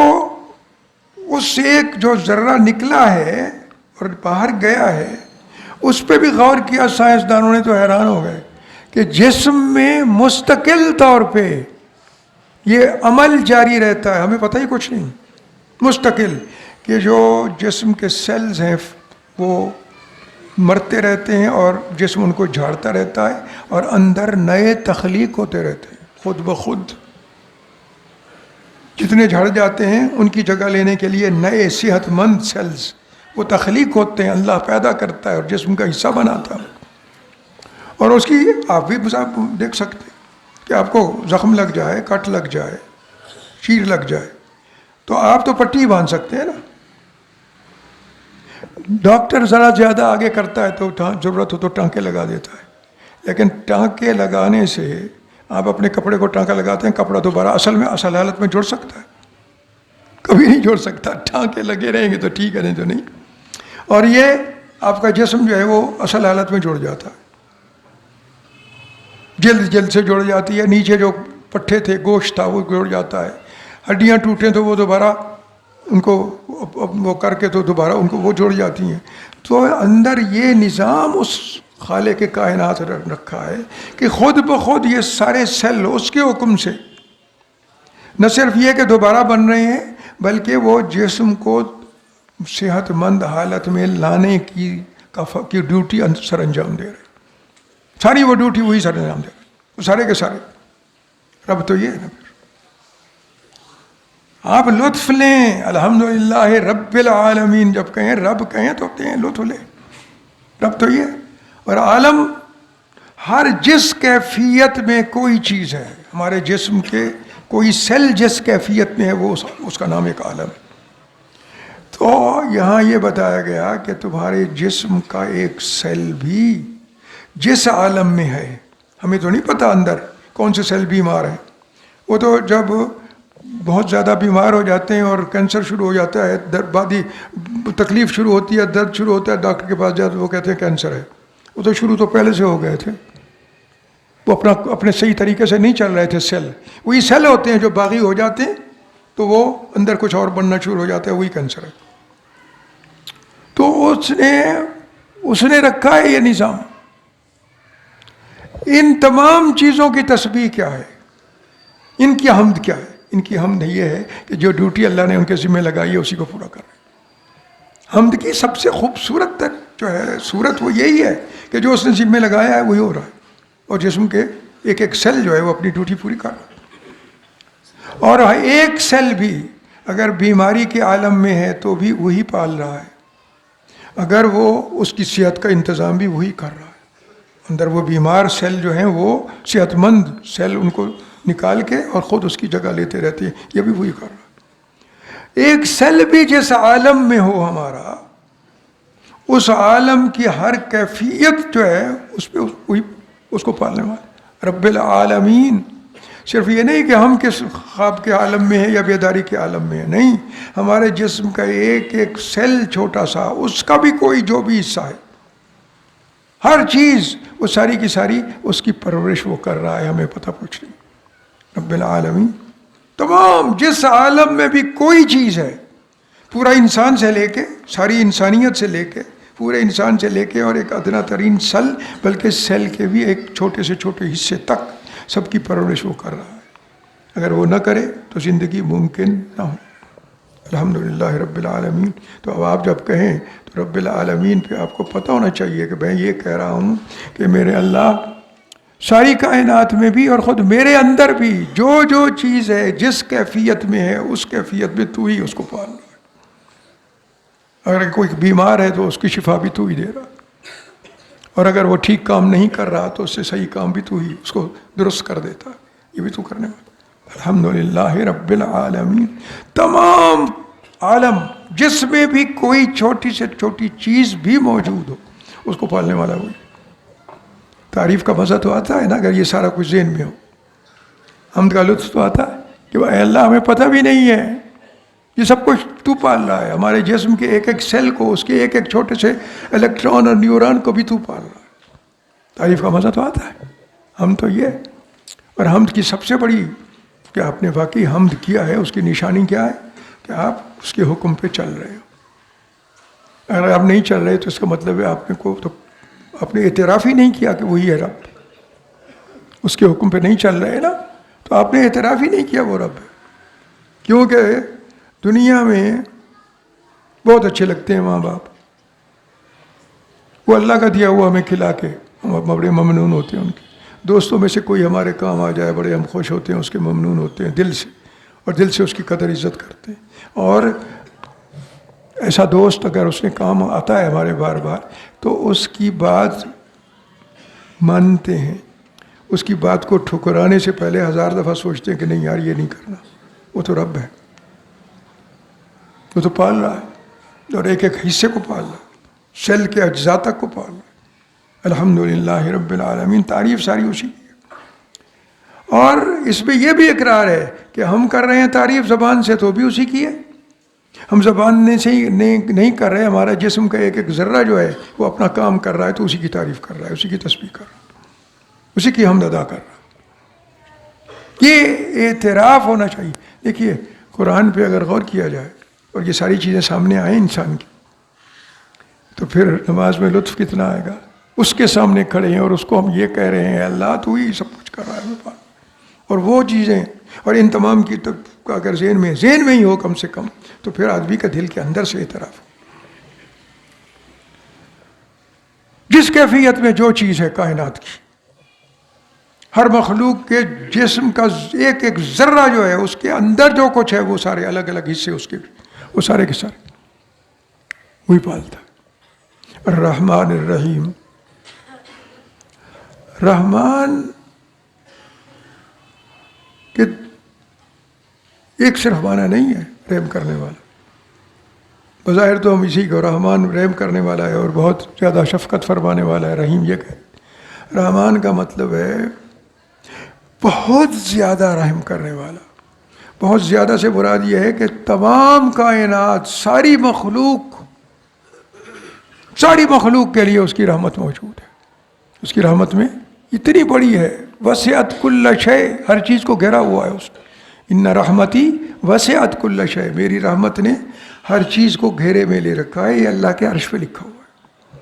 اس سے ایک جو ذرہ نکلا ہے اور باہر گیا ہے, اس پہ بھی غور کیا سائنسدانوں نے تو حیران ہو گئے کہ جسم میں مستقل طور پہ یہ عمل جاری رہتا ہے. ہمیں پتہ ہی کچھ نہیں, مستقل, کہ جو جسم کے سیلز ہیں وہ مرتے رہتے ہیں اور جسم ان کو جھاڑتا رہتا ہے, اور اندر نئے تخلیق ہوتے رہتے ہیں خود بخود. جتنے جھڑ جاتے ہیں ان کی جگہ لینے کے لیے نئے صحت مند سیلز وہ تخلیق ہوتے ہیں, اللہ پیدا کرتا ہے اور جسم کا حصہ بناتا ہے. اور اس کی آپ بھی دیکھ سکتے ہیں کہ آپ کو زخم لگ جائے، کٹ لگ جائے، چیر لگ جائے تو آپ تو پٹی باندھ سکتے ہیں نا. ڈاکٹر ذرا زیادہ آگے کرتا ہے تو ضرورت ہو تو ٹانکے لگا دیتا ہے، لیکن ٹانکے لگانے سے آپ اپنے کپڑے کو ٹانکا لگاتے ہیں، کپڑا دوبارہ اصل حالت میں جوڑ سکتا ہے؟ کبھی نہیں جوڑ سکتا. ٹانکے لگے رہیں گے تو ٹھیک ہے، نہیں تو نہیں. اور یہ آپ کا جسم جو ہے وہ اصل حالت میں جڑ جاتا ہے، جلد سے جڑ جاتی ہے. نیچے جو پٹھے تھے، گوشت تھا، وہ جڑ جاتا ہے. ہڈیاں ٹوٹیں تو وہ دوبارہ ان کو وہ کر کے تو دوبارہ ان کو وہ جڑ جاتی ہیں. تو اندر یہ نظام اس خالق کے کائنات رکھا ہے کہ خود بخود یہ سارے سیل اس کے حکم سے نہ صرف یہ کہ دوبارہ بن رہے ہیں، بلکہ وہ جسم کو صحت مند حالت میں لانے کی ڈیوٹی سر انجام دے رہے. ساری وہ ڈیوٹی وہی سر انجام دے رہے، وہ سارے کے سارے. رب تو یہ ہے نا. آپ لطف لیں الحمدللہ رب العالمین. جب کہیں رب کہیں تو کہیں لطف لیں. رب تو یہ. اور عالم ہر جس کیفیت میں کوئی چیز ہے، ہمارے جسم کے کوئی سیل جس کیفیت میں ہے وہ اس کا نام ایک عالم ہے. تو یہاں یہ بتایا گیا کہ تمہارے جسم کا ایک سیل بھی جس عالم میں ہے، ہمیں تو نہیں پتہ اندر کون سے سیل بیمار ہیں. وہ تو جب بہت زیادہ بیمار ہو جاتے ہیں اور کینسر شروع ہو جاتا ہے، بعدی تکلیف شروع ہوتی ہے، درد شروع ہوتا ہے، ڈاکٹر کے پاس جاتے وہ کہتے ہیں کینسر ہے. وہ تو شروع تو پہلے سے ہو گئے تھے، وہ اپنے صحیح طریقے سے نہیں چل رہے تھے. سیل وہی سیل ہوتے ہیں جو باغی ہو جاتے ہیں تو وہ اندر کچھ اور بننا شروع ہو جاتا ہے، وہی کینسر ہے. تو اس نے رکھا ہے یہ نظام. ان تمام چیزوں کی تسبیح کیا ہے؟ ان کی حمد کیا ہے؟ ان کی حمد یہ ہے کہ جو ڈیوٹی اللہ نے ان کے ذمہ لگائی ہے اسی کو پورا کر رہے ہیں. حمد کی سب سے خوبصورت تر جو ہے صورت وہ یہی ہے کہ جو اس نے ذمہ لگایا ہے وہی ہو رہا ہے، اور جسم کے ایک ایک سیل جو ہے وہ اپنی ڈیوٹی پوری کر رہا ہے. اور ایک سیل بھی اگر بیماری کے عالم میں ہے تو بھی وہی پال رہا ہے، اگر وہ اس کی صحت کا انتظام بھی وہی کر رہا ہے. اندر وہ بیمار سیل جو ہیں وہ صحت مند سیل ان کو نکال کے اور خود اس کی جگہ لیتے رہتے ہیں، یہ بھی وہی کر رہا ہے. ایک سیل بھی جس عالم میں ہو ہمارا، اس عالم کی ہر کیفیت جو ہے اس پہ وہی اس کو پالنے والا رب العالمین. صرف یہ نہیں کہ ہم کس خواب کے عالم میں ہیں یا بیداری کے عالم میں ہیں، نہیں، ہمارے جسم کا ایک ایک سیل چھوٹا سا، اس کا بھی کوئی جو بھی حصہ ہے، ہر چیز وہ ساری کی ساری اس کی پرورش وہ کر رہا ہے، ہمیں پتہ پوچھ نہیں. رب العالمین تمام جس عالم میں بھی کوئی چیز ہے، پورا انسان سے لے کے ساری انسانیت سے لے کے پورے انسان سے لے کے اور ایک ادنا ترین سیل، بلکہ سیل کے بھی ایک چھوٹے سے چھوٹے حصے تک سب کی پرورش وہ کر رہا ہے. اگر وہ نہ کرے تو زندگی ممکن نہ ہو. الحمدللہ رب العالمین. تو اب آپ جب کہیں تو رب العالمین پہ آپ کو پتہ ہونا چاہیے کہ میں یہ کہہ رہا ہوں کہ میرے اللہ ساری کائنات میں بھی اور خود میرے اندر بھی جو جو چیز ہے جس کیفیت میں ہے اس کیفیت میں تو ہی اس کو پال رہا ہے. اگر کوئی بیمار ہے تو اس کی شفا بھی تو ہی دے رہا، اور اگر وہ ٹھیک کام نہیں کر رہا تو اس سے صحیح کام بھی تو ہی اس کو درست کر دیتا، یہ بھی تو کرنے والا. الحمدللہ رب العالمین. تمام عالم جس میں بھی کوئی چھوٹی سے چھوٹی چیز بھی موجود ہو اس کو پالنے والا وہی. تعریف کا مزہ تو آتا ہے نا اگر یہ سارا کچھ ذہن میں ہو. حمد کا لطف تو آتا ہے کہ اے اللہ ہمیں پتہ بھی نہیں ہے، یہ سب کچھ تو پال رہا ہے. ہمارے جسم کے ایک ایک سیل کو، اس کے ایک ایک چھوٹے سے الیکٹران اور نیورون کو بھی تو پال رہا ہے. تعریف کا مزہ تو آتا ہے. ہم تو یہ، اور حمد کی سب سے بڑی کہ آپ نے واقعی حمد کیا ہے، اس کی نشانی کیا ہے کہ آپ اس کے حکم پہ چل رہے ہو. اگر آپ نہیں چل رہے تو اس کا مطلب ہے آپ نے اعتراف ہی نہیں کیا کہ وہی ہے رب. اس کے حکم پہ نہیں چل رہے نا تو آپ نے اعتراف ہی نہیں کیا وہ رب ہے. کیونکہ دنیا میں بہت اچھے لگتے ہیں ماں باپ، وہ اللہ کا دیا ہوا ہمیں کھلا کے ہم بڑے ممنون ہوتے ہیں. ان کے دوستوں میں سے کوئی ہمارے کام آ جائے بڑے ہم خوش ہوتے ہیں، اس کے ممنون ہوتے ہیں دل سے، اور دل سے اس کی قدر عزت کرتے ہیں. اور ایسا دوست اگر اس نے کام آتا ہے ہمارے بار بار تو اس کی بات مانتے ہیں اس کی بات کو ٹھکرانے سے پہلے 1000 دفعہ سوچتے ہیں کہ نہیں یار یہ نہیں کرنا. وہ تو رب ہے, وہ تو پال رہا ہے اور ایک ایک حصے کو پال رہا ہے, سیل کے اجزاء تک کو پال رہا ہے. الحمدللہ رب العالمین, تعریف ساری اسی کی ہے. اور اس میں یہ بھی اقرار ہے کہ ہم کر رہے ہیں تعریف زبان سے تو بھی اسی کی ہے. ہم زبان سے ہی نہیں کر رہے, ہمارا جسم کا ایک ایک ذرہ جو ہے وہ اپنا کام کر رہا ہے تو اسی کی تعریف کر رہا ہے, اسی کی تسبیح کر رہا ہے, اسی کی حمد ادا کر رہا ہے. یہ اعتراف ہونا چاہیے. دیکھیے قرآن پہ اگر غور کیا جائے اور یہ ساری چیزیں سامنے آئیں انسان کی, تو پھر نماز میں لطف کتنا آئے گا. اس کے سامنے کھڑے ہیں اور اس کو ہم یہ کہہ رہے ہیں اللہ تو ہی سب کچھ کر رہا ہے, اور وہ چیزیں اور ان تمام کی اگر ذہن میں ہی ہو کم سے کم, تو پھر آدمی کا دل کے اندر سے اعتراف ہو. جس کیفیت میں جو چیز ہے کائنات کی, ہر مخلوق کے جسم کا ایک ایک ذرہ جو ہے اس کے اندر جو کچھ ہے وہ سارے الگ الگ حصے اس کے, وہ سارے کے سارے وہی پالتا ہے. الرحمن الرحیم, رحمان کہ ایک صرف معنی نہیں ہے رحم کرنے والا. بظاہر تو ہم اسی کو رحمان رحم کرنے والا ہے اور بہت زیادہ شفقت فرمانے والا ہے, رحیم یہ کہ رحمان کا مطلب ہے بہت زیادہ رحم کرنے والا. بہت زیادہ سے مراد یہ ہے کہ تمام کائنات, ساری مخلوق کے لیے اس کی رحمت موجود ہے. اس کی رحمت میں اتنی بڑی ہے, وسعت کل شے, ہر چیز کو گھیرا ہوا ہے اس نے. ان رحمتی وسعت کل شے, میری رحمت نے ہر چیز کو گھیرے میں لے رکھا ہے. یہ اللہ کے عرش پہ لکھا ہوا ہے,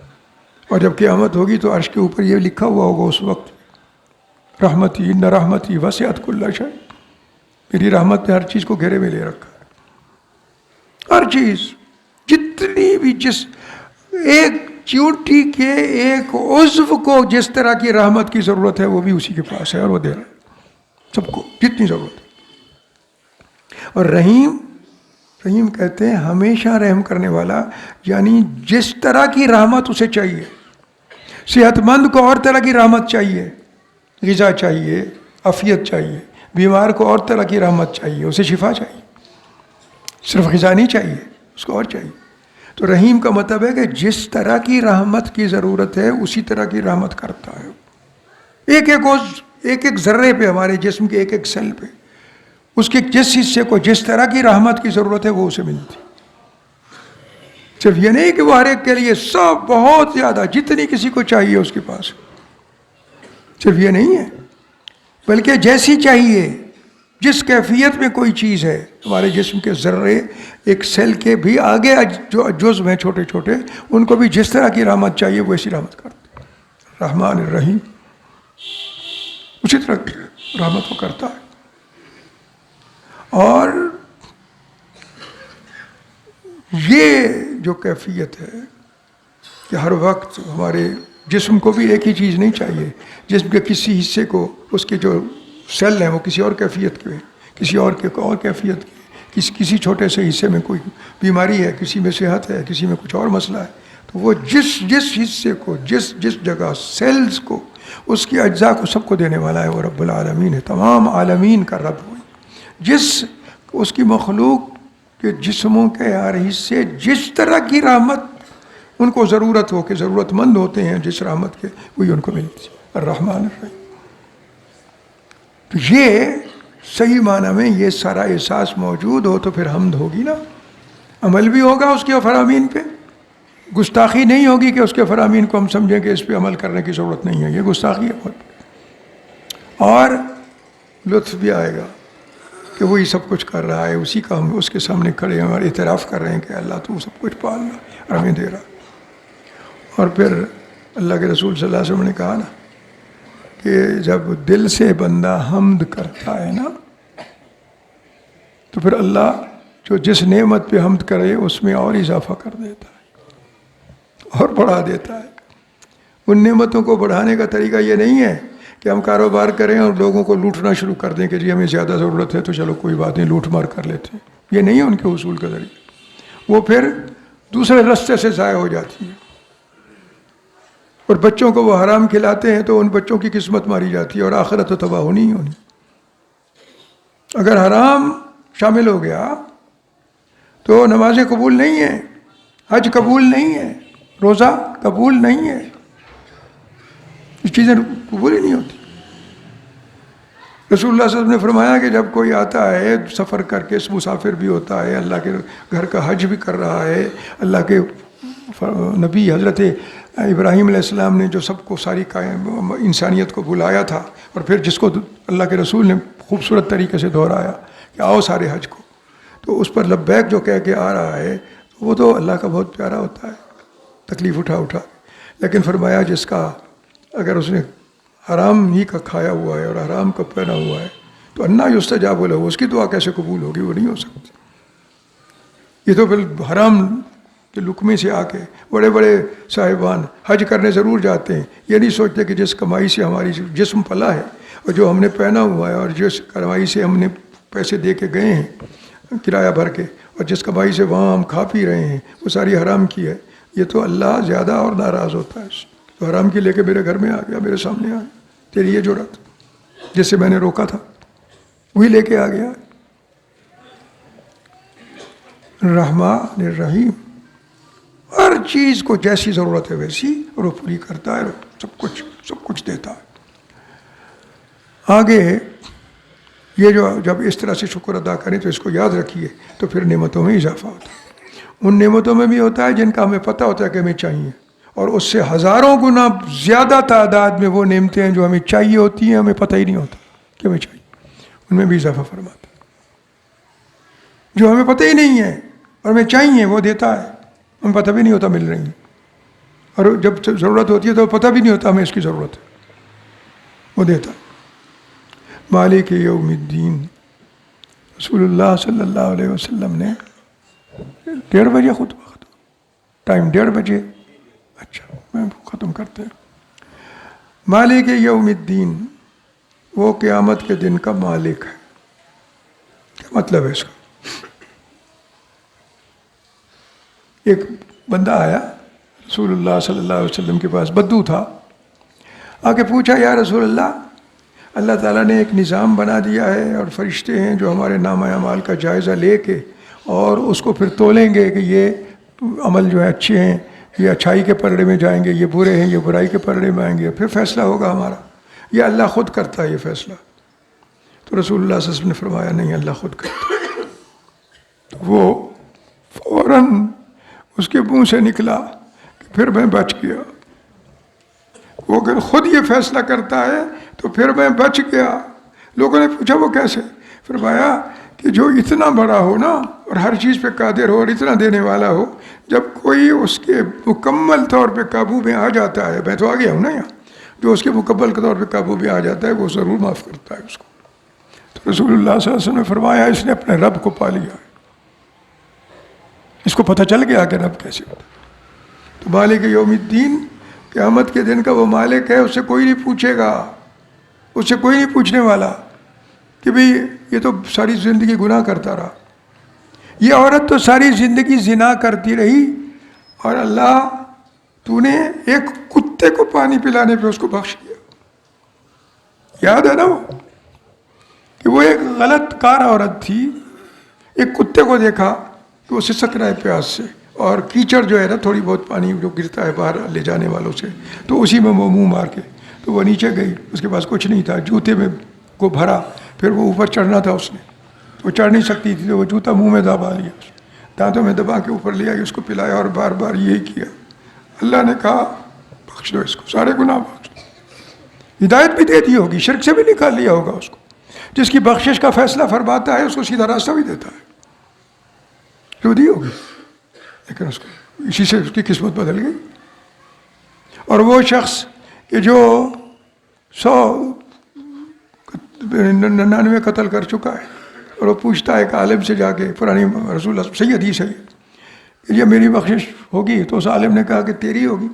اور جب قیامت ہوگی تو عرش کے اوپر یہ لکھا ہوا ہوگا اس وقت, رحمتی ان رحمتی وسعت کل شے, میری رحمت نے ہر چیز کو گھیرے میں لے رکھا ہے. ہر چیز, جتنی بھی, جس ایک چیونٹی کے ایک عضو کو جس طرح کی رحمت کی ضرورت ہے وہ بھی اسی کے پاس ہے, اور وہ دے رہا ہے سب کو جتنی ضرورت ہے. اور رحیم کہتے ہیں ہمیشہ رحم کرنے والا, یعنی جس طرح کی رحمت اسے چاہیے. صحت مند کو اور طرح کی رحمت چاہیے, غذا چاہیے, عافیت چاہیے. بیمار کو اور طرح کی رحمت چاہیے, اسے شفا چاہیے. صرف غذا نہیں چاہیے, اس کو اور چاہیے. تو رحیم کا مطلب ہے کہ جس طرح کی رحمت کی ضرورت ہے اسی طرح کی رحمت کرتا ہے. ایک ایک ذرے پہ, ہمارے جسم کے ایک ایک سیل پہ, اس کے جس حصے کو جس طرح کی رحمت کی ضرورت ہے وہ اسے ملتی. صرف یہ نہیں کہ وہ ہر ایک کے لیے سب بہت زیادہ جتنی کسی کو چاہیے اس کے پاس, صرف یہ نہیں ہے, بلکہ جیسی چاہیے, جس کیفیت میں کوئی چیز ہے. ہمارے جسم کے ذرے ایک سیل کے بھی آگے جو جزو ہیں چھوٹے چھوٹے, ان کو بھی جس طرح کی رحمت چاہیے ویسی رحمت کرتے ہیں. رحمان الرحیم, اسی طرح کی رحمت وہ کرتا ہے. اور یہ جو کیفیت ہے کہ ہر وقت ہمارے جسم کو بھی ایک ہی چیز نہیں چاہیے. جسم کے کسی حصے کو, اس کے جو سیل ہیں وہ کسی اور کیفیت کے, کسی اور کیفیت کے, کسی چھوٹے سے حصے میں کوئی بیماری ہے, کسی میں صحت ہے, کسی میں کچھ اور مسئلہ ہے, تو وہ جس حصے کو, جس جگہ سیلز کو, اس کی اجزاء کو سب کو دینے والا ہے وہ رب العالمین ہے. تمام عالمین کا رب ہوئی, جس اس کی مخلوق کے جسموں کے ہر حصے جس طرح کی رحمت ان کو ضرورت ہو, کہ ضرورت مند ہوتے ہیں جس رحمت کے, وہی ان کو ملتی ہے. الرحمن الرحیم. تو یہ صحیح معنی میں یہ سارا احساس موجود ہو تو پھر حمد ہوگی نا, عمل بھی ہوگا اس کے فرامین پہ. گستاخی نہیں ہوگی کہ اس کے فرامین کو ہم سمجھیں کہ اس پہ عمل کرنے کی ضرورت نہیں ہے, یہ گستاخی ہے بہت. اور لطف بھی آئے گا کہ وہی سب کچھ کر رہا ہے, اسی کا ہم اس کے سامنے کھڑے ہیں اور اعتراف کر رہے ہیں کہ اللہ تو سب کچھ پال رہا اور ہمیں دے رہا. اور پھر اللہ کے رسول صلی اللہ علیہ وسلم نے کہا نا کہ جب دل سے بندہ حمد کرتا ہے نا, تو پھر اللہ جو جس نعمت پہ حمد کرے اس میں اور اضافہ کر دیتا ہے اور بڑھا دیتا ہے. ان نعمتوں کو بڑھانے کا طریقہ یہ نہیں ہے کہ ہم کاروبار کریں اور لوگوں کو لوٹنا شروع کر دیں کہ جی ہمیں زیادہ ضرورت ہے تو چلو کوئی بات نہیں, لوٹ مار کر لیتے ہیں. یہ نہیں ہے ان کے اصول کا ذریعہ, وہ پھر دوسرے رستے سے ضائع ہو جاتی ہے. اور بچوں کو وہ حرام کھلاتے ہیں تو ان بچوں کی قسمت ماری جاتی ہے اور آخرت تو تباہ ہونی ہی ہونی. اگر حرام شامل ہو گیا تو نمازیں قبول نہیں ہیں، حج قبول نہیں ہے، روزہ قبول نہیں ہے، یہ چیزیں قبول ہی نہیں ہوتی. رسول اللہ صلی اللہ علیہ وسلم نے فرمایا کہ جب کوئی آتا ہے سفر کر کے، مسافر بھی ہوتا ہے، اللہ کے گھر کا حج بھی کر رہا ہے، اللہ کے نبی حضرت ابراہیم علیہ السلام نے جو سب کو ساری انسانیت کو بلایا تھا، اور پھر جس کو اللہ کے رسول نے خوبصورت طریقے سے دہرایا کہ آؤ سارے حج کو، تو اس پر لبیک جو کہہ کے آ رہا ہے وہ تو اللہ کا بہت پیارا ہوتا ہے، تکلیف اٹھا. لیکن فرمایا جس کا اگر اس نے حرام ہی کا کھایا ہوا ہے اور حرام کا پہنا ہوا ہے تو انا یستجاب لہ، اس کی دعا کیسے قبول ہوگی؟ وہ نہیں ہو سکتی. یہ تو پھر حرام کے لقمے سے آ کے بڑے بڑے صاحبان حج کرنے ضرور جاتے ہیں، یہ نہیں سوچتے کہ جس کمائی سے ہماری جسم پلا ہے اور جو ہم نے پہنا ہوا ہے اور جس کمائی سے ہم نے پیسے دے کے گئے ہیں کرایہ بھر کے، اور جس کمائی سے وہاں ہم کھا پی رہے ہیں وہ ساری حرام کی ہے. یہ تو اللہ زیادہ اور ناراض ہوتا ہے. تو حرام کی لے کے میرے گھر میں آ گیا، میرے سامنے آ گیا، تیری یہ جرات جس سے میں نے روکا تھا وہی لے کے آ گیا. رحمان الرحیم، ہر چیز کو جیسی ضرورت ہے ویسی اور وہ پوری کرتا ہے، سب کچھ دیتا ہے. آگے یہ جو جب اس طرح سے شکر ادا کریں تو اس کو یاد رکھیے تو پھر نعمتوں میں اضافہ ہوتا ہے. ان نعمتوں میں بھی ہوتا ہے جن کا ہمیں پتہ ہوتا ہے کہ ہمیں چاہیے، اور اس سے ہزاروں گنا زیادہ تعداد میں وہ نعمتیں ہیں جو ہمیں چاہیے ہوتی ہیں، ہمیں پتہ ہی نہیں ہوتا کہ ہمیں چاہیے، ان میں بھی اضافہ فرماتا ہے. جو ہمیں پتہ ہی نہیں ہے اور ہمیں چاہیے وہ دیتا ہے، ہمیں پتہ بھی نہیں ہوتا مل رہی ہیں، اور جب ضرورت ہوتی ہے تو پتہ بھی نہیں ہوتا ہمیں اس کی ضرورت ہے، وہ دیتا ہے. مالک یوم الدین، رسول اللہ صلی اللہ علیہ وسلم نے 1:30 بجے خطبہ ختم، ٹائم 1:30 بجے، اچھا میں ختم کرتے ہیں. مالک یوم الدین، وہ قیامت کے دن کا مالک ہے. کیا مطلب ہے اس کا؟ ایک بندہ آیا رسول اللہ صلی اللہ علیہ وسلم کے پاس، بدو تھا، آ کے پوچھا یا رسول اللہ تعالیٰ نے ایک نظام بنا دیا ہے اور فرشتے ہیں جو ہمارے نامہ اعمال کا جائزہ لے کے اور اس کو پھر تولیں گے کہ یہ عمل جو ہے اچھے ہیں، یہ اچھائی کے پلڑے میں جائیں گے، یہ برے ہیں یہ برائی کے پلڑے میں آئیں گے، پھر فیصلہ ہوگا ہمارا. یہ اللہ خود کرتا ہے یہ فیصلہ؟ تو رسول اللہ صلی اللہ علیہ وسلم نے فرمایا نہیں، اللہ خود کرتا ہے. تو وہ فوراً اس کے منہ سے نکلا کہ پھر میں بچ گیا. وہ اگر خود یہ فیصلہ کرتا ہے تو پھر میں بچ گیا. لوگوں نے پوچھا وہ کیسے؟ فرمایا کہ جو اتنا بڑا ہو نا اور ہر چیز پہ قادر ہو اور اتنا دینے والا ہو، جب کوئی اس کے مکمل طور پہ قابو میں آ جاتا ہے، میں تو آ گیا ہوں نا یہاں، جو اس کے مکمل طور پہ قابو میں آ جاتا ہے وہ ضرور معاف کرتا ہے اس کو. تو رسول اللہ صلی اللہ علیہ وسلم نے فرمایا اس نے اپنے رب کو پا لیا، اس کو پتہ چل گیا کہ رب کیسے ہوتا. تو مالک یوم الدین، قیامت کے دن کا وہ مالک ہے، اس سے کوئی نہیں پوچھے گا، اس سے کوئی نہیں پوچھنے والا کہ بھئی یہ تو ساری زندگی گناہ کرتا رہا، یہ عورت تو ساری زندگی زنا کرتی رہی اور اللہ تو نے ایک کتے کو پانی پلانے پہ اس کو بخش دیا. یاد ہے نا وہ کہ وہ ایک غلط کار عورت تھی، ایک کتے کو دیکھا کہ وہ سسک رہا ہے پیاس سے، اور کیچڑ جو ہے نا تھوڑی بہت پانی جو گرتا ہے باہر لے جانے والوں سے، تو اسی میں وہ منہ مار کے تو وہ نیچے گئی، اس کے پاس کچھ نہیں تھا، جوتے میں کو بھرا، پھر وہ اوپر چڑھنا تھا اس نے، وہ چڑھ نہیں سکتی تھی تو وہ جوتا منہ میں دبا لیا، دانتوں میں دبا کے اوپر لیا، اس کو پلایا اور بار بار یہی کیا. اللہ نے کہا بخش دو اس کو، سارے گناہ بخش دو. ہدایت بھی دے دی ہوگی، شرک سے بھی نکال لیا ہوگا اس کو. جس کی بخشش کا فیصلہ فرماتا ہے اس کو سیدھا راستہ بھی دیتا ہے، جو دی ہوگی، لیکن اس کو اسی سے اس کی قسمت بدل گئی. اور وہ شخص کہ جو 199 قتل کر چکا ہے اور وہ پوچھتا ہے کہ عالم سے جا کے، پرانی رسول اللہ صحیح حدیث ہے کہ یہ میری بخشش ہوگی، تو اس عالم نے کہا کہ تیری ہوگی،